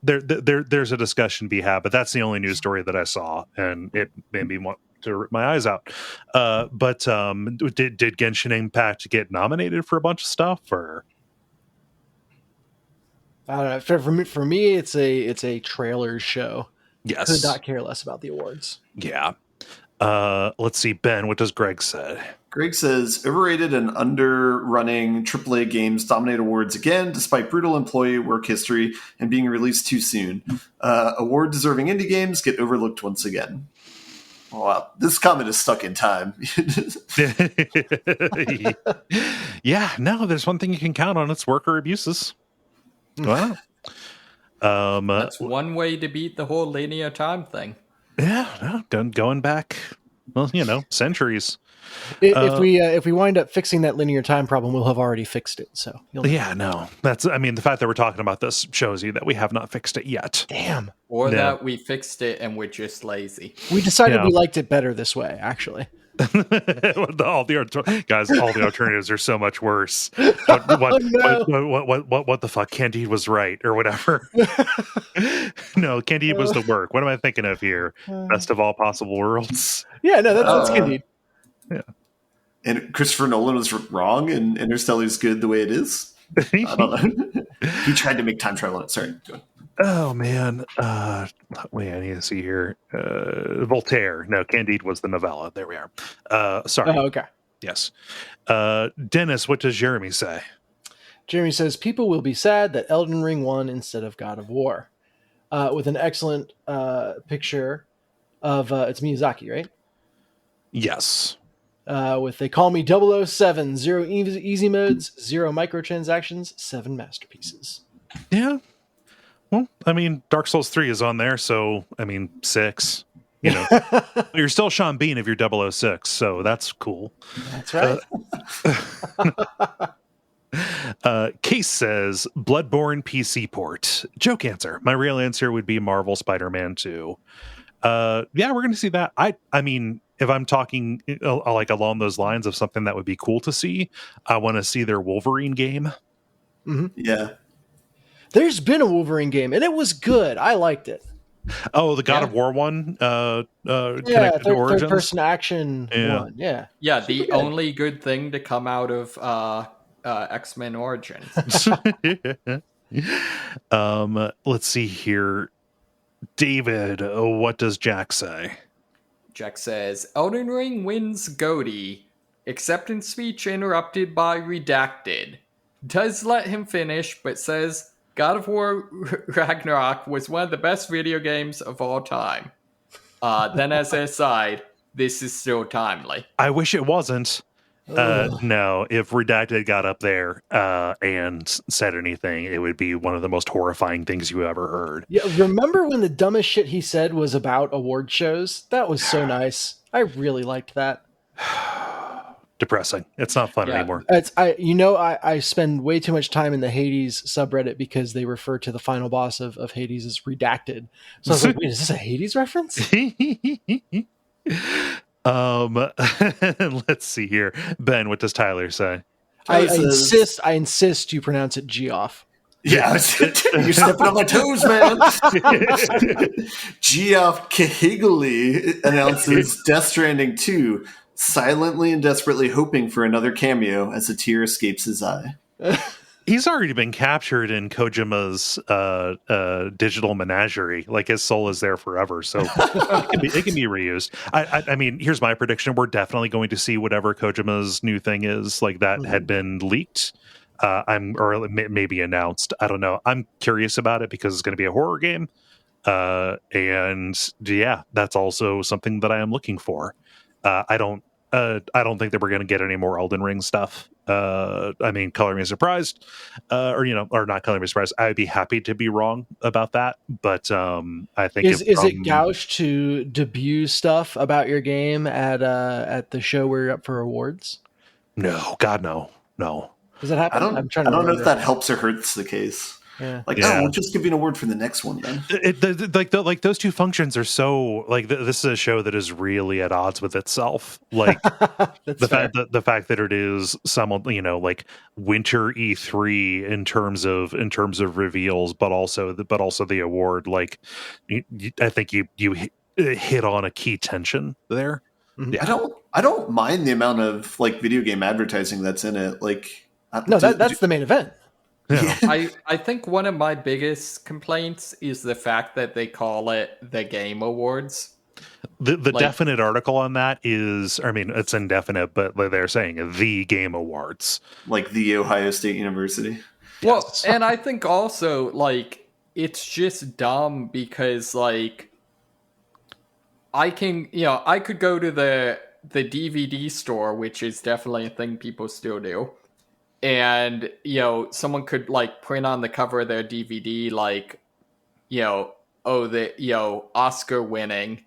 there's a discussion to be had, but that's the only news story that I saw, and it made me want to rip my eyes out. But did Genshin Impact get nominated for a bunch of stuff, or? I don't know. For me, it's a trailer show. Yes. Could not care less about the awards. Yeah. Let's see, Ben. What does Greg say? Greg says, overrated and underrunning AAA games dominate awards again, despite brutal employee work history and being released too soon. Award-deserving indie games get overlooked once again. Oh, wow. This comment is stuck in time. Yeah, no, there's one thing you can count on. It's worker abuses. Wow. That's one way to beat the whole linear time thing. Yeah, no, going back, well, centuries. If we wind up fixing that linear time problem, we'll have already fixed it. So the fact that we're talking about this shows you that we have not fixed it yet. Damn. Or that we fixed it and we're just lazy. We decided we liked it better this way, actually. all the alternatives are so much worse. What the fuck? Candide was right, or whatever. No, Candide was the work. What am I thinking of here? Best of all possible worlds. Yeah, no, that's Candide. Yeah. And Christopher Nolan was wrong, and Interstellar is good the way it is. I don't know. He tried to make time travel. Sorry, go ahead. Oh man, wait, I need to see here. Voltaire. No, Candide was the novella. There we are. Sorry. Oh, okay. Yes. Dennis, what does Jeremy say? Jeremy says people will be sad that Elden Ring won instead of God of War, with an excellent picture of it's Miyazaki, right? Yes. With they call me 007, 0 easy modes, 0 microtransactions, 7 masterpieces. Yeah. Well, I mean, Dark Souls 3 is on there, so, 6. You're still Sean Bean if you're 006, so that's cool. That's right. Case says, Bloodborne PC port. Joke answer. My real answer would be Marvel Spider-Man 2. Yeah, we're going to see that. I mean, if I'm talking like along those lines of something that would be cool to see, I want to see their Wolverine game. Mm-hmm. Yeah. There's been a Wolverine game, and it was good. I liked it. Oh, the God of War one? Third person action one. Yeah. Yeah, the only good thing to come out of X-Men Origins. Let's see here. David, what does Jack say? Jack says, Elden Ring wins GOTY. Acceptance speech interrupted by redacted. Does let him finish, but says God of War Ragnarok was one of the best video games of all time. Then as an aside, this is still timely. I wish it wasn't. No, if Redacted got up there and said anything, it would be one of the most horrifying things you ever heard. Yeah, remember when the dumbest shit he said was about award shows? That was so nice. I really liked that. Depressing. It's not fun anymore. I spend way too much time in the Hades subreddit because they refer to the final boss of Hades as Redacted. So I was like, wait, is this a Hades reference? Let's see here. Ben, what does Tyler say? I insist you pronounce it Geoff. Yeah, you're stepping on my toes, man. Geoff Kehigley announces Death Stranding 2, silently and desperately hoping for another cameo as a tear escapes his eye. He's already been captured in Kojima's digital menagerie. Like, his soul is there forever, so it can be reused. I mean, here's my prediction: we're definitely going to see whatever Kojima's new thing is, like that had been leaked. Or maybe announced. I don't know. I'm curious about it because it's going to be a horror game, and yeah, that's also something that I am looking for. I don't think that we're going to get any more Elden Ring stuff. I mean, color me surprised, or not color me surprised. I'd be happy to be wrong about that, but I think is it gouge to debut stuff about your game at the show where you're up for awards? No, God, no. Does that happen? I don't know if that helps or hurts the case. Yeah. We'll just give you an award for the next one then. Like those two functions are so like this is a show that is really at odds with itself. Like the fact that it is like winter E3 in terms of reveals, but also the award. Like I think you hit on a key tension there. Mm-hmm. Yeah. I don't mind the amount of like video game advertising that's in it. Like that's the main event. Yeah. I think one of my biggest complaints is the fact that they call it the Game Awards. The definite article on that is, I mean, it's indefinite, but they're saying the Game Awards. Like the Ohio State University. Well, yes. And I think also, like, it's just dumb because, like, I could go to the DVD store, which is definitely a thing people still do. And, someone could, like, print on the cover of their DVD, like, Oscar winning.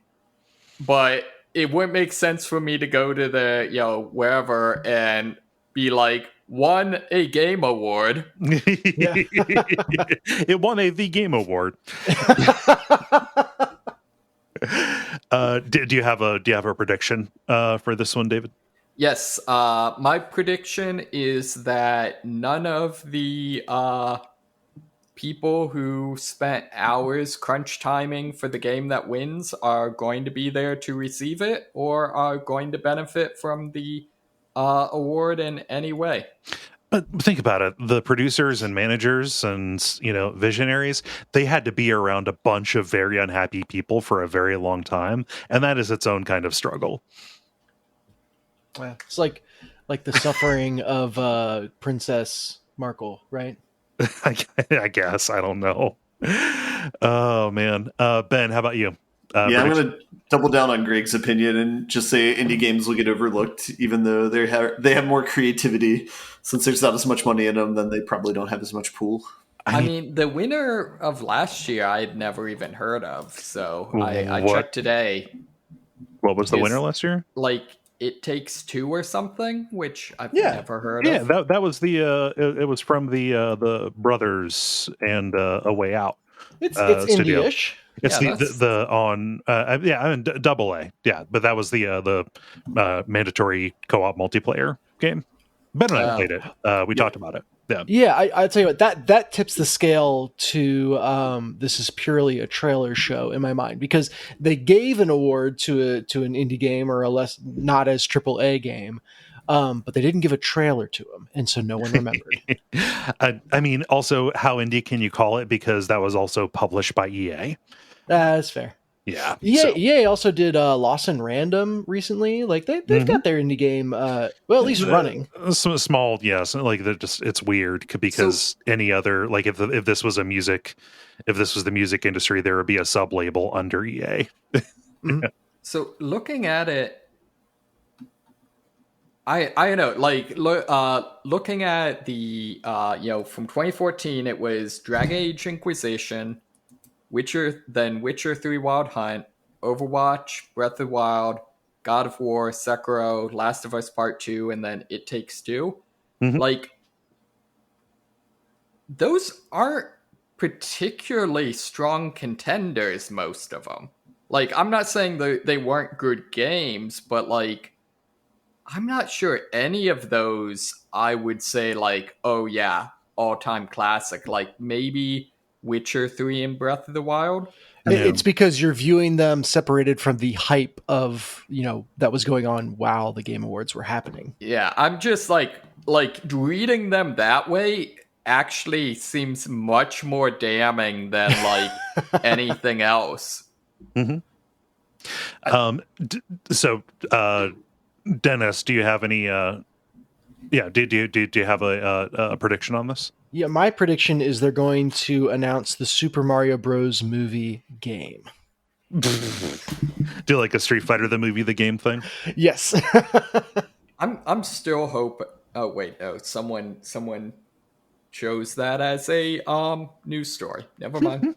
But it wouldn't make sense for me to go to the, wherever and be like, won a game award. It won the Game Award. Do you have a prediction for this one, David? Yes, my prediction is that none of the people who spent hours crunch timing for the game that wins are going to be there to receive it or are going to benefit from the award in any way. But think about it. The producers and managers and, visionaries, they had to be around a bunch of very unhappy people for a very long time. And that is its own kind of struggle. Yeah. It's like the suffering of Princess Markle, right? I guess. I don't know. Oh, man. Ben, how about you? I'm going to double down on Greg's opinion and just say indie games will get overlooked, even though they have more creativity. Since there's not as much money in them, then they probably don't have as much pool. I mean, the winner of last year I had never even heard of, so I checked today. What was the winner last year? Like, It Takes Two or something, which I've never heard of. Yeah, that was it was from the brothers and A Way Out. It's indie-ish. It's Double A. Yeah, but that was the mandatory co-op multiplayer game. Ben and I played it. We talked about it. Yeah. I tell you what, that tips the scale to this is purely a trailer show in my mind, because they gave an award to an indie game or a not as AAA game, but they didn't give a trailer to them, and so no one remembered. I mean, also, how indie can you call it? Because that was also published by EA. That's fair. Yeah. EA also did Lost in Random recently. Like they've got their indie game, at least running. Small, yes. Like they're just, it's weird because any other, like if this was the music industry, there would be a sub label under EA. So looking at it, I don't know, like looking at the from 2014, it was Dragon Age Inquisition, Witcher 3 Wild Hunt, Overwatch, Breath of the Wild, God of War, Sekiro, Last of Us Part 2, and then It Takes Two. Mhm. Like, those aren't particularly strong contenders, most of them. Like, I'm not saying they weren't good games, but like, I'm not sure any of those I would say like, oh yeah, all-time classic. Like maybe Witcher 3 and Breath of the Wild. No. It's because you're viewing them separated from the hype of, that was going on while the Game Awards were happening. Yeah, I'm just like reading them that way actually seems much more damning than like anything else. So, Dennis, do you have any? Do you have a prediction on this? Yeah, my prediction is they're going to announce the Super Mario Bros. Movie game. Do like a Street Fighter the movie, the game thing? Yes. I'm still hoping. Oh wait, no, someone chose that as a news story. Never mind.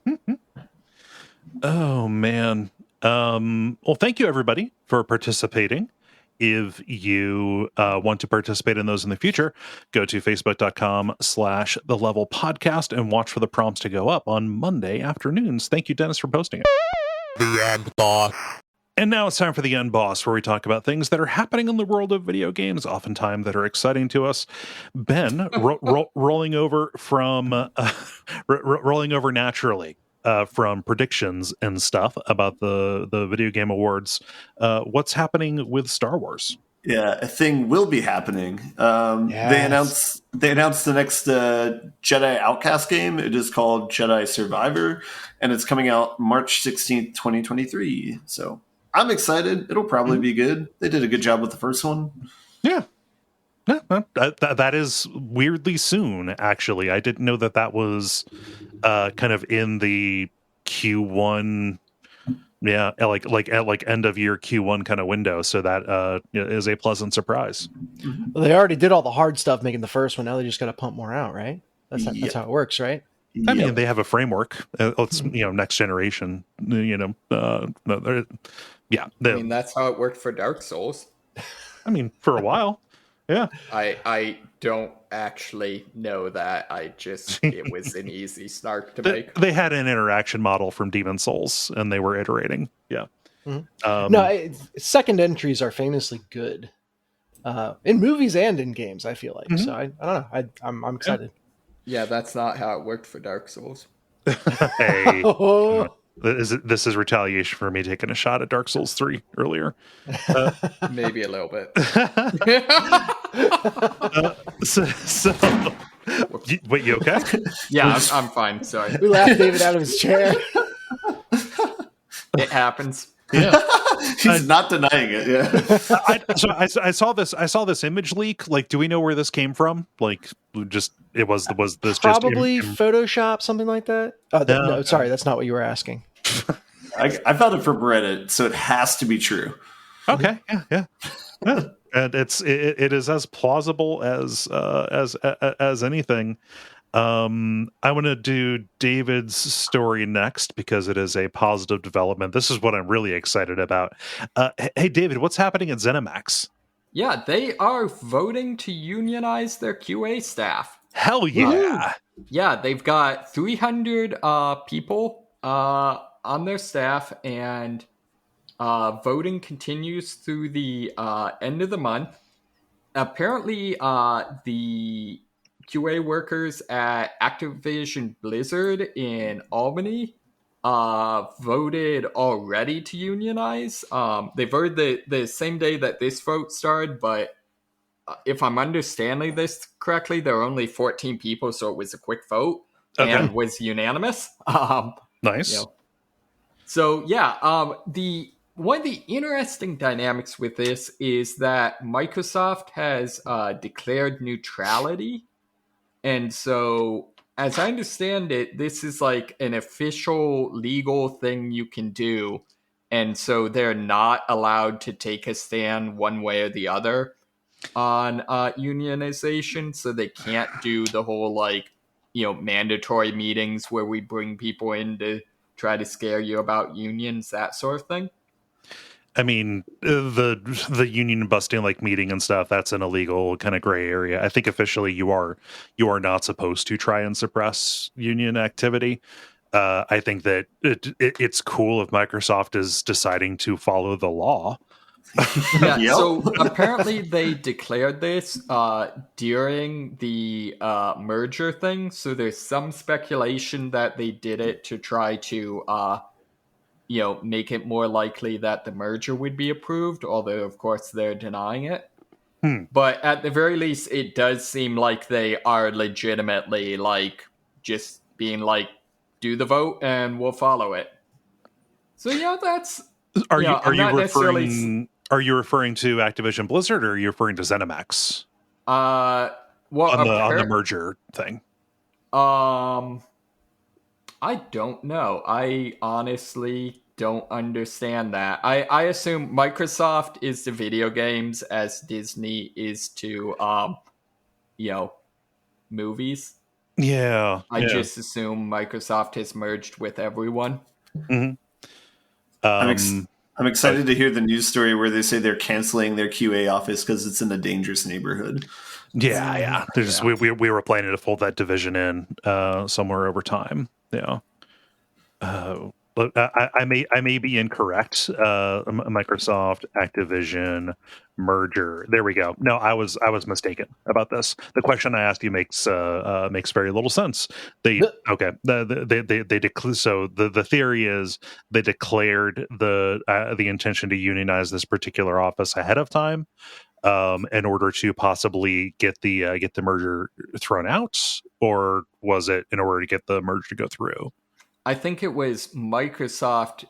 Oh man. Well, thank you everybody for participating. If you want to participate in those in the future, go to facebook.com/The Level Podcast and watch for the prompts to go up on Monday afternoons. Thank you, Dennis, for posting it. The end boss. And now it's time for the End Boss, where we talk about things that are happening in the world of video games, oftentimes that are exciting to us. Ben, rolling over from rolling over naturally from predictions and stuff about the video game awards. What's happening with Star Wars? Yeah, a thing will be happening. Yes. They announced the next Jedi Outcast game. It is called Jedi Survivor, and it's coming out March 16th, 2023. So I'm excited. It'll probably be good. They did a good job with the first one. Yeah. That is weirdly soon, actually. I didn't know that was kind of in the Q1, like end of year Q1 kind of window. So that is a pleasant surprise. Well, they already did all the hard stuff making the first one. Now they just got to pump more out, right? That's how it works, right? I mean, they have a framework. It's next generation. I mean, that's how it worked for Dark Souls. I mean, for a while. Yeah. I don't actually know that. It was an easy start to make. They had an interaction model from Demon Souls, and they were iterating. Yeah. No, second entries are famously good in movies and in games, I feel like. So I don't know. I'm excited. Yeah, that's not how it worked for Dark Souls. Hey. This is retaliation for me taking a shot at Dark Souls 3 earlier. Maybe a little bit. Wait, you okay? Yeah, I'm fine. Sorry. We laughed David out of his chair. It happens. Yeah. He's not denying it. Yeah. I saw this image leak. Like, do we know where this came from? Like, was this Probably just Photoshop, something like that. No, sorry, that's not what you were asking. I found it from Reddit, so it has to be true. Okay. Yeah. And it is as plausible as anything. I want to do David's story next because it is a positive development. This is what I'm really excited about. Hey, David, what's happening at ZeniMax? Yeah, they are voting to unionize their QA staff. Hell yeah. Yeah, they've got 300 people on their staff, and voting continues through the end of the month. Apparently, the QA workers at Activision Blizzard in Albany voted already to unionize. They voted the same day that this vote started, but if I'm understanding this correctly, there were only 14 people, so it was a quick vote and was unanimous. Nice. So yeah, one of the interesting dynamics with this is that Microsoft has declared neutrality. And so, as I understand it, this is like an official legal thing you can do. And so they're not allowed to take a stand one way or the other. on unionization, so they can't do the whole mandatory meetings where we bring people in to try to scare you about unions, that sort of thing. I mean, the union busting meeting and stuff, that's an illegal kind of gray area. I think officially you are not supposed to try and suppress union activity. I think that it's cool if Microsoft is deciding to follow the law. Yeah, Yep. so apparently they declared this during the merger thing. So there's some speculation that they did it to try to make it more likely that the merger would be approved, although of course they're denying it. But at the very least, it does seem like they are legitimately just being do the vote and we'll follow it. So yeah, that's Are you referring to Activision Blizzard, or are you referring to Zenimax? Well, on the merger thing. I don't know. I honestly don't understand that. I assume Microsoft is to video games as Disney is to movies. Yeah. I just assume Microsoft has merged with everyone. Mm-hmm. I'm excited to hear the news story where they say they're canceling their QA office because it's in a dangerous neighborhood. Yeah. We were planning to fold that division in somewhere over time. Yeah. But I may be incorrect. Microsoft Activision merger. There we go. No, I was mistaken about this. The question I asked you makes very little sense. So the theory is they declared the intention to unionize this particular office ahead of time, in order to possibly get the merger thrown out, or was it in order to get the merger to go through? I think it was Microsoft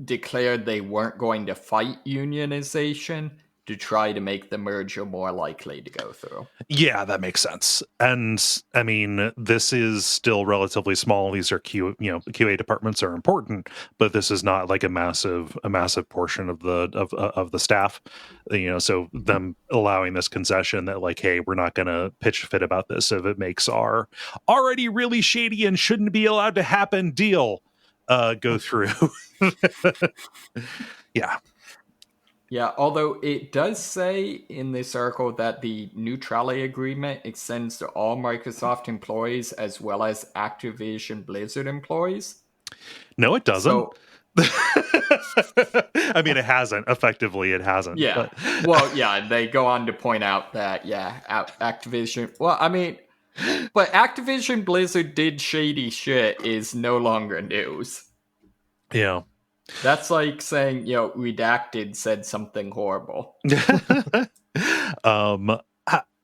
declared they weren't going to fight unionization to try to make the merger more likely to go through. Yeah, that makes sense. And I mean, this is still relatively small. These are QA departments are important, but this is not like a massive portion of the staff. So them allowing this concession that hey, we're not going to pitch a fit about this if it makes our already really shady and shouldn't be allowed to happen deal go through. Yeah. Yeah, although it does say in this article that the neutrality agreement extends to all Microsoft employees as well as Activision Blizzard employees. No, it doesn't. I mean, it hasn't. Effectively, it hasn't. Yeah. But. Well, yeah, they go on to point out that, Activision... Well, I mean, but Activision Blizzard did shady shit is no longer news. Yeah. That's like saying, Redacted said something horrible. I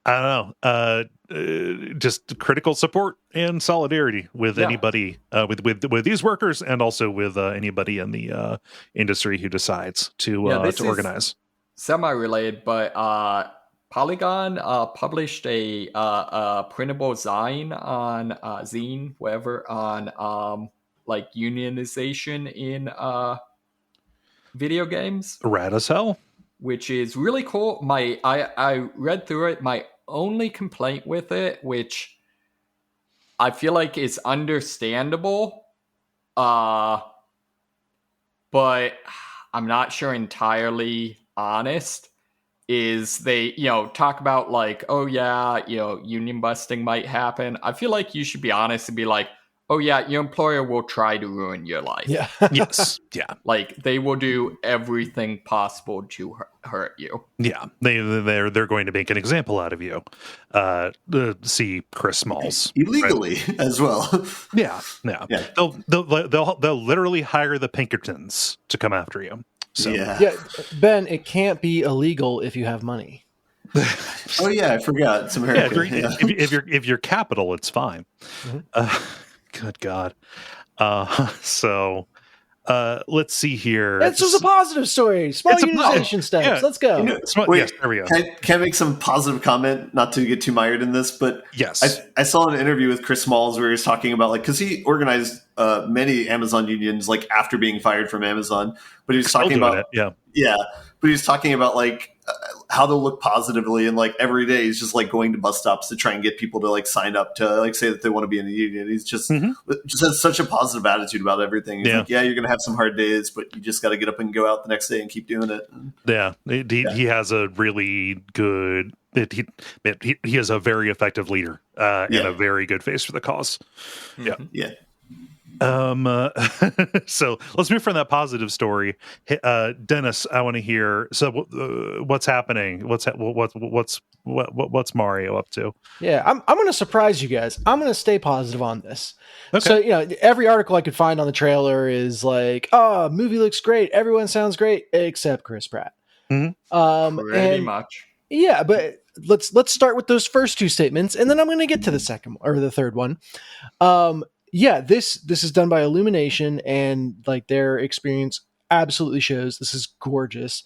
don't know. Just critical support and solidarity with anybody, with these workers, and also with anybody in the industry who decides to organize. Semi-related, but Polygon published a printable zine on zine, whatever, on unionization in video games. Rad as hell. Which is really cool. I read through it. My only complaint with it, which I feel like is understandable, but I'm not sure entirely honest, is they, talk about union busting might happen. I feel like you should be honest and be like, oh yeah, your employer will try to ruin your life. Yeah. Yes. Yeah. They will do everything possible to hurt you. Yeah. They're going to make an example out of you. See Chris Smalls illegally, right? As well. Yeah. They'll literally hire the Pinkertons to come after you. So. Yeah. Ben, it can't be illegal if you have money. Oh yeah, I forgot. It's America. If you're capital, it's fine. Mm-hmm. Good God. Let's see here. It's just a positive story. Small unionization steps. Yeah. Let's go. Yes, there we go. Can I make some positive comment? Not to get too mired in this, but yes, I saw an interview with Chris Smalls where he was talking about because he organized many Amazon unions after being fired from Amazon, but he was talking about but he was talking about how to look positively, and like every day he's just like going to bus stops to try and get people to like sign up to like say that they want to be in a union. He's just has such a positive attitude about everything. He's like, yeah, you're gonna have some hard days, but you just got to get up and go out the next day and keep doing it. He has a really good. He is a very effective leader and a very good face for the cause. Yeah. So let's move from that positive story. Dennis, I want to hear. So what's happening? What's Mario up to? Yeah, I'm going to surprise you guys. I'm going to stay positive on this. Okay. So, every article I could find on the trailer is like, oh, movie looks great. Everyone sounds great except Chris Pratt. Pretty much. Yeah, but let's start with those first two statements, and then I'm going to get to the second or the third one. Yeah, this is done by Illumination, and like their experience absolutely shows this is gorgeous.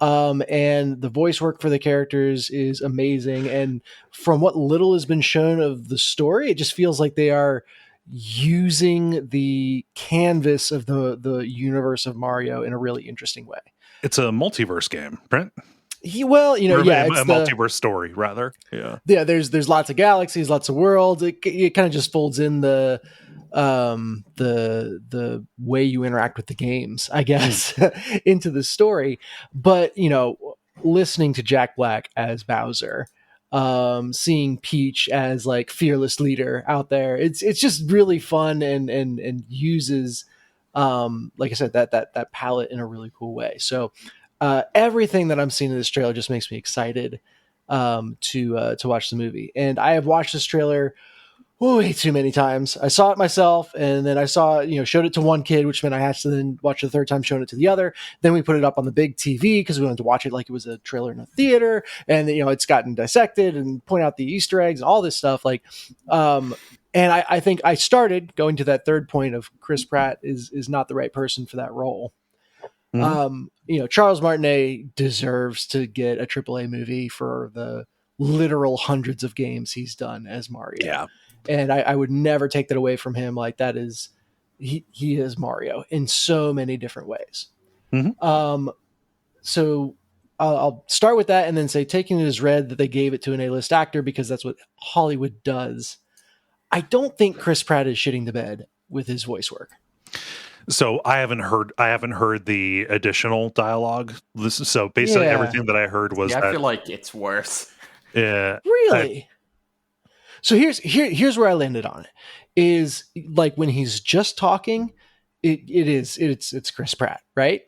And the voice work for the characters is amazing. And from what little has been shown of the story, it just feels like they are using the canvas of the universe of Mario in a really interesting way. It's a multiverse game, Brent. It's a multiverse story, rather. Yeah. There's lots of galaxies, lots of worlds. It kind of just folds in the way you interact with the games, I guess, into the story. But listening to Jack Black as Bowser, seeing Peach as like fearless leader out there, it's just really fun and uses like I said that palette in a really cool way. So everything that I'm seeing in this trailer just makes me excited to watch the movie. And I have watched this trailer way too many times. I saw it myself, and then I showed it to one kid, which meant I had to then watch it the third time, showing it to the other. Then we put it up on the big TV because we wanted to watch it like it was a trailer in a theater. And it's gotten dissected and point out the Easter eggs and all this stuff. And I think I started going to that third point of Chris Pratt is not the right person for that role. Charles Martinet deserves to get a AAA movie for the literal hundreds of games he's done as Mario. Yeah. And I would never take that away from him. Like that is, he is Mario in so many different ways. So I'll start with that and then say, taking it as read that they gave it to an A-list actor because that's what Hollywood does. I don't think Chris Pratt is shitting the bed with his voice work. So I haven't heard the additional dialogue. So based on everything that I heard was I feel like it's worse. Yeah. Really? So here's where I landed on it. Is like when he's just talking, it's Chris Pratt, right?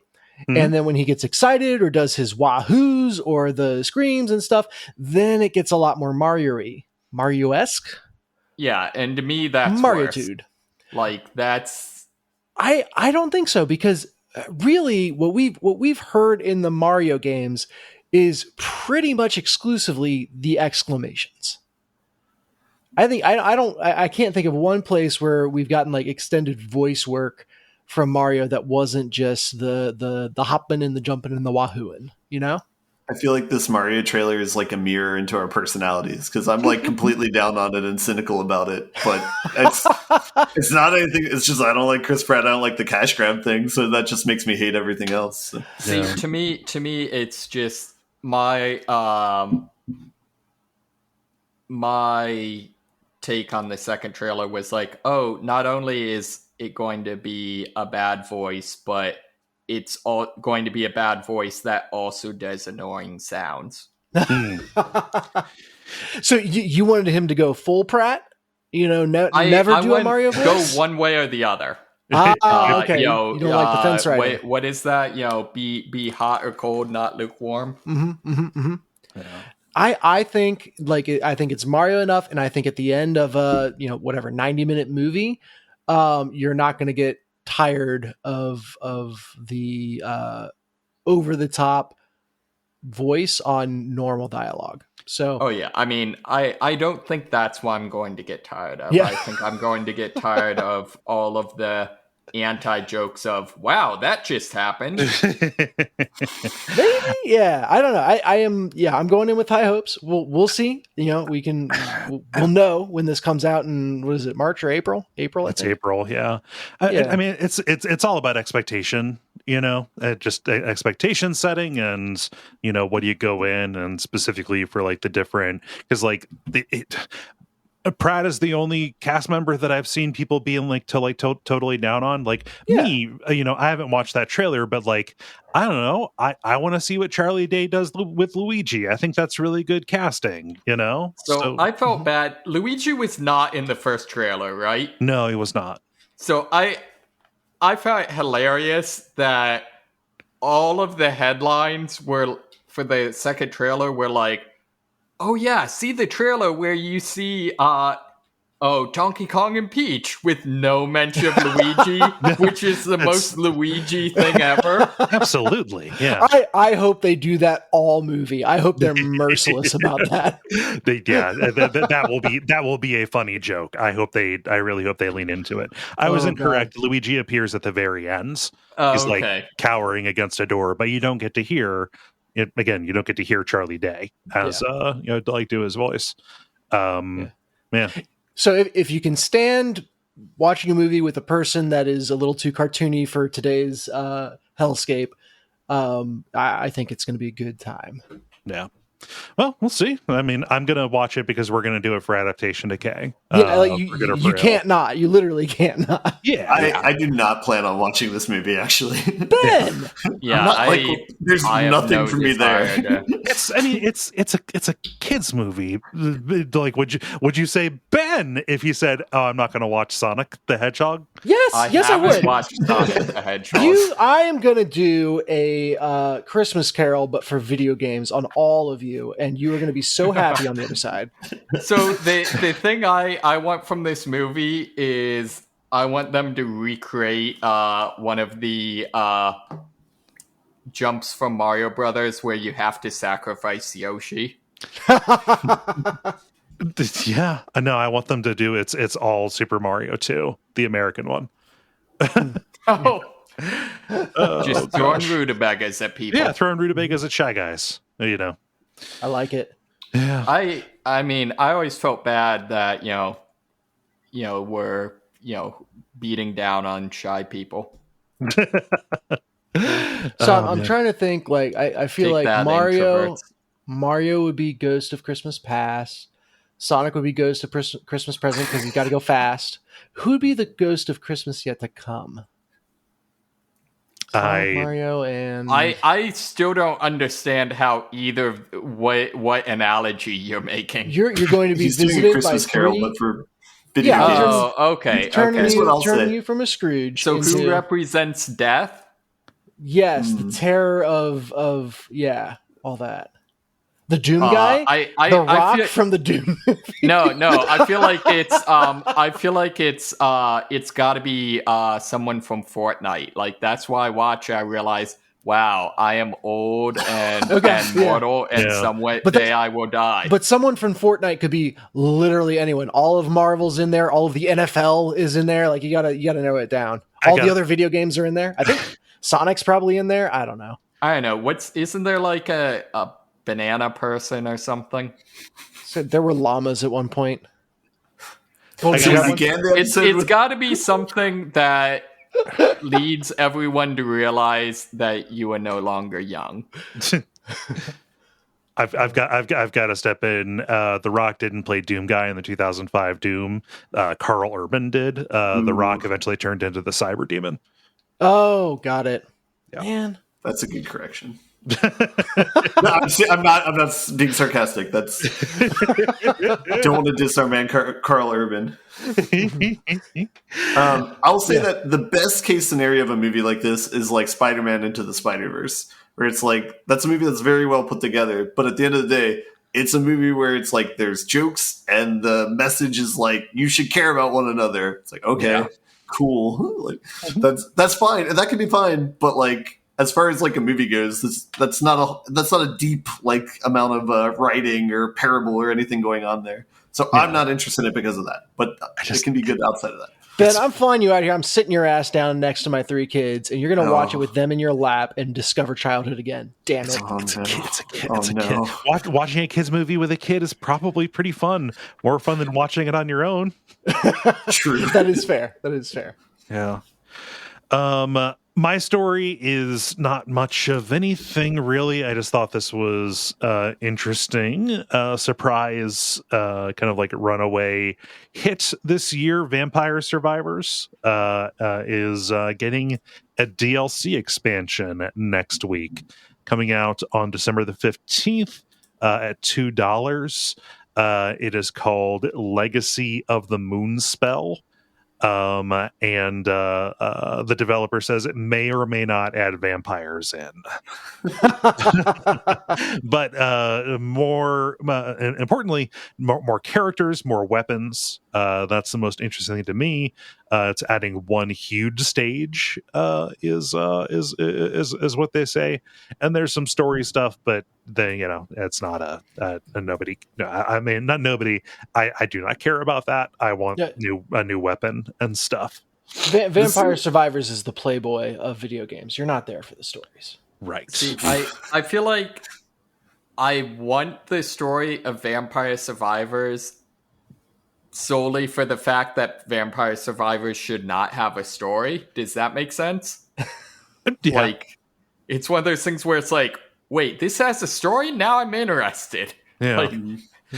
And then when he gets excited or does his wahoos or the screams and stuff, then it gets a lot more Mario-y. Mario-esque? Yeah, and to me that's Mario-tude. Worse. Like that's I don't think so, because really what we've heard in the Mario games is pretty much exclusively the exclamations. I think I can't think of one place where we've gotten like extended voice work from Mario that wasn't just the hopping and the jumping and the wahooing, I feel like this Mario trailer is like a mirror into our personalities, because I'm like completely down on it and cynical about it. But it's not anything. It's just I don't like Chris Pratt. I don't like the cash grab thing, so that just makes me hate everything else. So. See, to me, it's just my my take on the second trailer was like, oh, not only is it going to be a bad voice, but it's all going to be a bad voice that also does annoying sounds. So you wanted him to go full Pratt? Never do a Mario voice? Go one way or the other. Okay. You don't like the fence rider. What is that? Be hot or cold, not lukewarm. Yeah. I think I think it's Mario enough, and I think at the end of a 90-minute movie, you're not going to get tired of the over the top voice on normal dialogue. So I mean, I don't think that's what I'm going to get tired of. Yeah. I think I'm going to get tired of all of the anti-jokes of, wow, that just happened. Maybe, yeah. I don't know. I'm going in with high hopes. We'll see. We'll know when this comes out in, what is it, March or April? April, I think. It's April, yeah. Yeah. I mean, it's all about expectation. just expectation setting and, what do you go in, and specifically for like the different, because like Pratt is the only cast member that I've seen people being like totally down on. Like me, I haven't watched that trailer, but like, I don't know. I want to see what Charlie Day does with Luigi. I think that's really good casting, So I felt bad. Luigi was not in the first trailer, right? No, he was not. So I found it hilarious that all of the headlines were for the second trailer were like, oh yeah, see the trailer where you see Donkey Kong and Peach with no mention of Luigi, which is the most Luigi thing ever. Absolutely, yeah. I hope they do that all movie. I hope they're merciless about that. That will be a funny joke. I really hope they lean into it. I was incorrect. God. Luigi appears at the very end. He's like cowering against a door, but you don't get to hear it again. You don't get to hear Charlie Day as do his voice. Yeah. So if you can stand watching a movie with a person that is a little too cartoony for today's hellscape, I think it's going to be a good time. Yeah. Well, we'll see. I mean, I'm going to watch it because we're going to do it for Adaptation Decay. You can't not. You literally can't not. Yeah. I do not plan on watching this movie, actually. Ben! There's nothing for me there. It's a kid's movie. Like, would you say Ben if you said, "Oh, I'm not going to watch Sonic the Hedgehog"? Yes, I would. Watch Sonic the Hedgehog. I am going to do a Christmas Carol, but for video games on all of you, and you are going to be so happy on the other side. So the thing I want from this movie is I want them to recreate one of the jumps from Mario Brothers where you have to sacrifice Yoshi. Yeah, no, I want them to do it's all Super Mario 2, the American one. Just throwing rutabagas at people. Yeah, throwing rutabagas at Shy Guys. I like it. Yeah. I mean, I always felt bad that we're beating down on shy people. So I'm trying to think. Like I feel like Mario would be Ghost of Christmas Past. Sonic would be Ghost of Christmas Present because he's got to go fast. Who would be the Ghost of Christmas Yet to Come? Mario and I still don't understand how either what analogy you're making. You're going to be visited doing Christmas by Carol, but for video games. Oh, okay. Turning you from a Scrooge. So who represents death? Yes, the terror of all that. The Doom guy, the Rock from the Doom movie. No, I feel like it's got to be someone from Fortnite. Like that's why I realize, wow, I am old and mortal, and somewhere I will die. But someone from Fortnite could be literally anyone. All of Marvel's in there. All of the NFL is in there. Like you gotta narrow it down. All the other video games are in there. I think Sonic's probably in there. I don't know. Isn't there like a banana person or something? So there were llamas at one point. It's got to be something that leads everyone to realize that you are no longer young. I've got to step in. The Rock didn't play Doom guy in the 2005 Doom. Carl Urban did. The Rock eventually turned into the Cyber Demon. Oh, got it. Yeah. Man, that's a good correction. I'm not being sarcastic. That's don't want to diss our man Carl Urban. I'll say that the best case scenario of a movie like this is like Spider-Man Into the Spider-Verse, where it's like that's a movie that's very well put together, but at the end of the day, it's a movie where it's like there's jokes and the message is like you should care about one another. It's like cool, like that's fine, and that can be fine, but like. As far as like a movie goes, that's not a deep like amount of writing or parable or anything going on there. So I'm not interested in it because of that. But it can be good outside of that. Ben, I'm flying you out here. I'm sitting your ass down next to my 3 kids, and you're going to watch it with them in your lap and discover childhood again. Damn it. It's a kid. Watching a kid's movie with a kid is probably pretty fun. More fun than watching it on your own. True. That is fair. Yeah. My story is not much of anything, really. I just thought this was interesting. Surprise, kind of like a runaway hit this year. Vampire Survivors is getting a DLC expansion next week, coming out on December the 15th at $2. It is called Legacy of the Moonspell. And the developer says it may or may not add vampires in. But more importantly, more characters, more weapons. That's the most interesting thing to me. It's adding one huge stage, is what they say, and there's some story stuff, but it's not a nobody. I mean, not nobody. I do not care about that. I want a new weapon and stuff. Vampire Survivors is the Playboy of video games. You're not there for the stories. Right. See, I feel like I want the story of Vampire Survivors solely for the fact that Vampire Survivors should not have a story. Does that make sense? Yeah. Like, it's one of those things where it's like, wait, this has a story? Now I'm interested. Yeah. Like,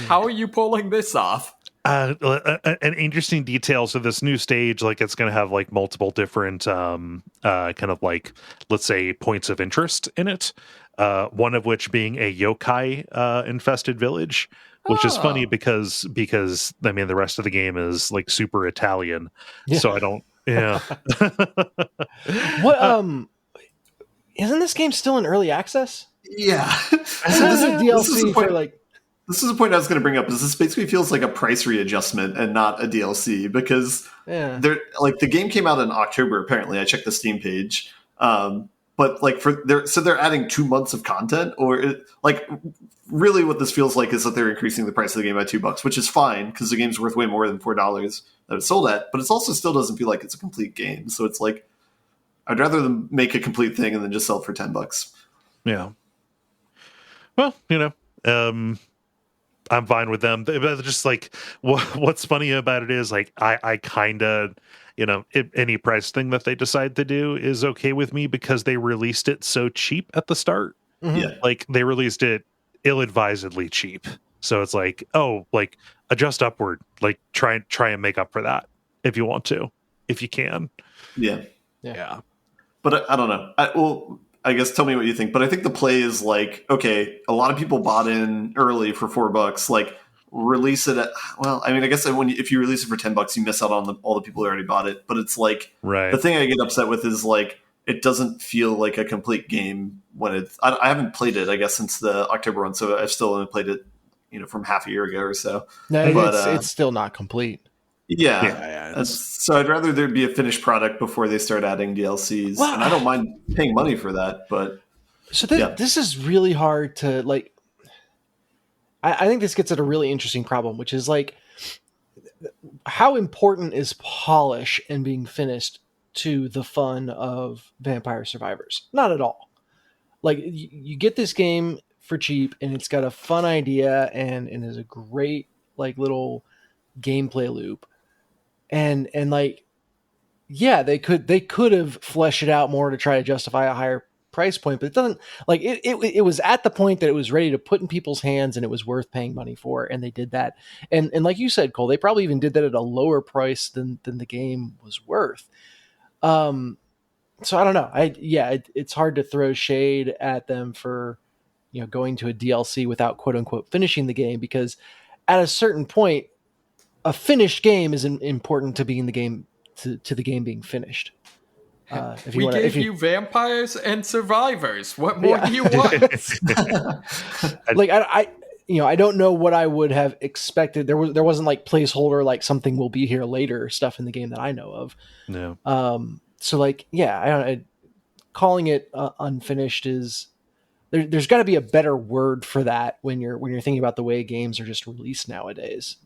how are you pulling this off? An interesting detail. So this new stage, like, it's going to have like multiple different kind of like, let's say, points of interest in it. One of which being a yokai infested village, which is funny because I mean the rest of the game is like super Italian. Yeah. So I don't. Yeah. What isn't this game still in early access? Yeah. So this is a DLC for like. This is a point I was going to bring up. Is this basically feels like a price readjustment and not a DLC because they're like the game came out in October. Apparently, I checked the Steam page, but like they're adding 2 months of content, or like really what this feels like is that they're increasing the price of the game by $2, which is fine because the game's worth way more than $4 that it's sold at. But it also still doesn't feel like it's a complete game. So it's like I'd rather them make a complete thing and then just sell it for $10. Yeah. Well, I'm fine with them. But just like what's funny about it is like I kind of any price thing that they decide to do is okay with me because they released it so cheap at the start. Mm-hmm. Yeah, like they released it ill-advisedly cheap. So it's like, oh, like adjust upward, like try and make up for that if you want to, if you can. Yeah. But I don't know. I guess tell me what you think. But I think the play is like, okay, a lot of people bought in early for $4. Like, release it at, well, I mean, I guess if you release it for $10, you miss out on all the people who already bought it. But it's like, the thing I get upset with is like, it doesn't feel like a complete game when it's. I haven't played it, I guess, since the October one, so I've still only played it, from half a year ago or so. No, but, it's still not complete. Yeah. So I'd rather there be a finished product before they start adding DLCs, and I don't mind paying money for that. But so this is really hard to like. I think this gets at a really interesting problem, which is like, how important is polish and being finished to the fun of Vampire Survivors? Not at all. Like you get this game for cheap, and it's got a fun idea, and is a great like little gameplay loop. And like, yeah, they could have fleshed it out more to try to justify a higher price point, but it doesn't like it was at the point that it was ready to put in people's hands and it was worth paying money for, and they did that. And like you said, Kole, they probably even did that at a lower price than the game was worth. So I don't know. It's hard to throw shade at them for going to a DLC without quote unquote finishing the game, because at a certain point, a finished game is important to being the game to the game being finished. We gave you vampires and survivors. What more do you want? Like I don't know what I would have expected. There wasn't like placeholder like something will be here later stuff in the game that I know of. No. So like calling it unfinished is there's got to be a better word for that when you're thinking about the way games are just released nowadays.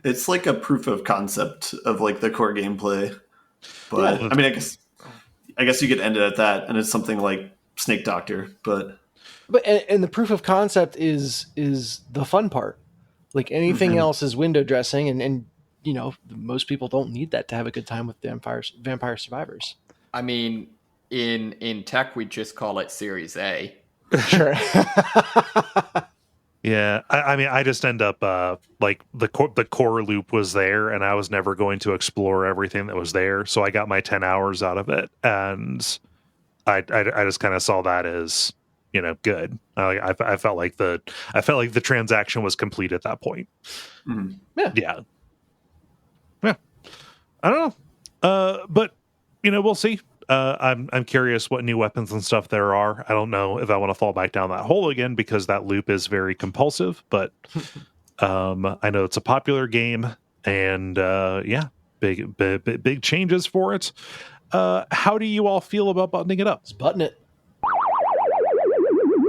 It's like a proof of concept of like the core gameplay, but I mean, I guess you could end it at that, and it's something like Snake Doctor, but and the proof of concept is the fun part. Like anything else is window dressing, and most people don't need that to have a good time with Vampire Survivors. I mean, In tech, we just call it Series A. Sure. Yeah, I mean, I just end up like the core loop was there, and I was never going to explore everything that was there. So I got my 10 hours out of it, and I just kind of saw that as, you know, good. I felt like the transaction was complete at that point. Mhm. Yeah. I don't know, but you know, we'll see. I'm curious what new weapons and stuff there are. I don't know if I want to fall back down that hole again because that loop is very compulsive. But I know it's a popular game, and yeah, big changes for it. How do you all feel about buttoning it up? Let's button it.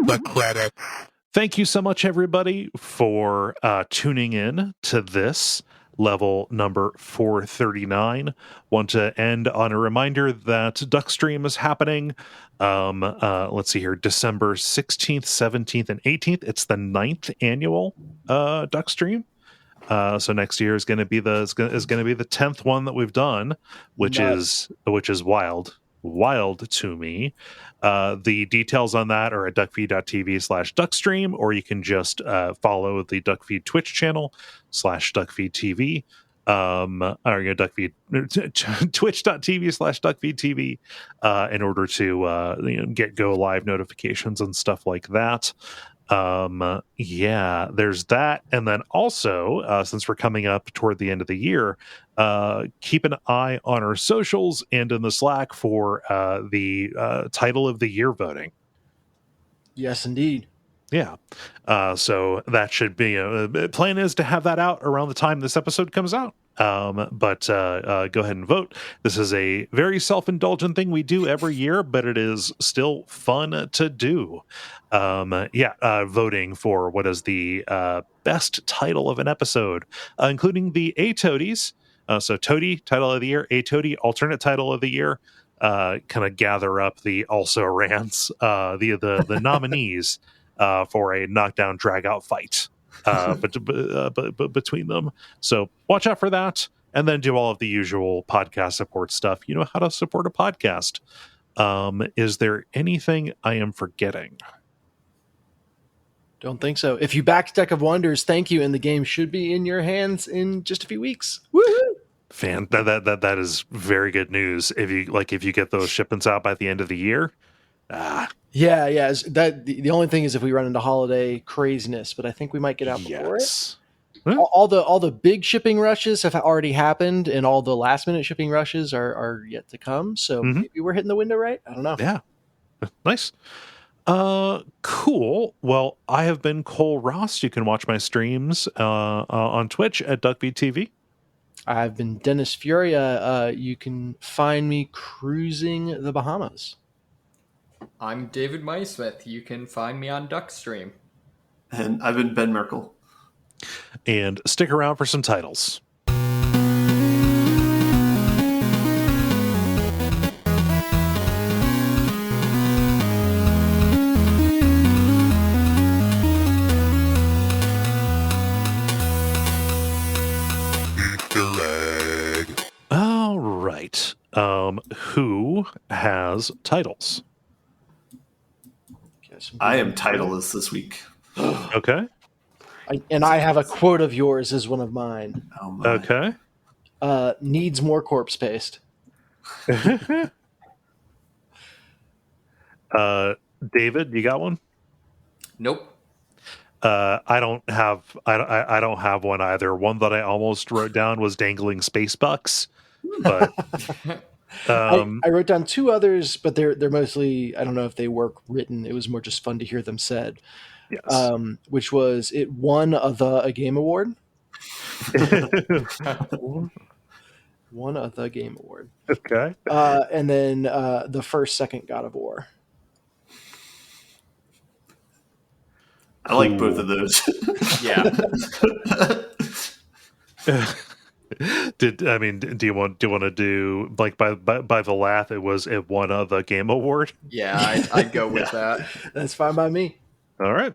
The credit. Thank you so much, everybody, for tuning in to this level number 439. Want to end on a reminder that Duckstream is happening. Let's see here, December 16th, 17th, and 18th. It's the 9th annual Duckstream. So next year is going to be the 10th one that we've done, which is wild to me. The details on that are at Duckfeed.tv/Duckstream, or you can just follow the Duckfeed Twitch channel /Duckfeed.tv. Or Duckfeed Twitch.tv/Duckfeed.tv in order to get go live notifications and stuff like that. Yeah, there's that. And then also, since we're coming up toward the end of the year, keep an eye on our socials and in the Slack for the title of the year voting. Yes, indeed. Yeah. So that should be plan is to have that out around the time this episode comes out. But go ahead and vote. This is a very self-indulgent thing we do every year, but it is still fun to do. Voting for what is the best title of an episode, including the A Toadies. So Toady, title of the year, A Toady, alternate title of the year. Kind of gather up the also rants, the nominees for a knockdown drag out fight but between them. So watch out for that, and then do all of the usual podcast support stuff. You know how to support a podcast. Is there anything I am forgetting? Don't think so. If you backed Deck of Wonders, thank you, and the game should be in your hands in just a few weeks. Woohoo! That is very good news. If you get those shipments out by the end of the year. Yeah. That the only thing is if we run into holiday craziness, but I think we might get out before it. All the big shipping rushes have already happened, and all the last minute shipping rushes are yet to come. So maybe we're hitting the window right. I don't know. Yeah, nice. Cool. Well, I have been Kole Ross. You can watch my streams on Twitch at Duckfeed.tv. I've been Dennis Furia. You can find me cruising the Bahamas. I'm David Maysmith. You can find me on Duckstream. And I've been Ben Merkel. And stick around for some titles. All right. Who has titles? I am titleless this week. Okay. I have a quote of yours as one of mine. Oh my. Okay. Needs more corpse paste. David, you got one? Nope. I don't have one either. One that I almost wrote down was dangling space bucks, but I wrote down two others, but they're mostly, I don't know if they work written. It was more just fun to hear them said. yes. Which was, it won a Game Award. Won a Game Award. Okay. And then the second God of War. I like both of those. Yeah. Do you want to do like by the laugh? It won the Game Award. Yeah, I'd go with that. That's fine by me. All right.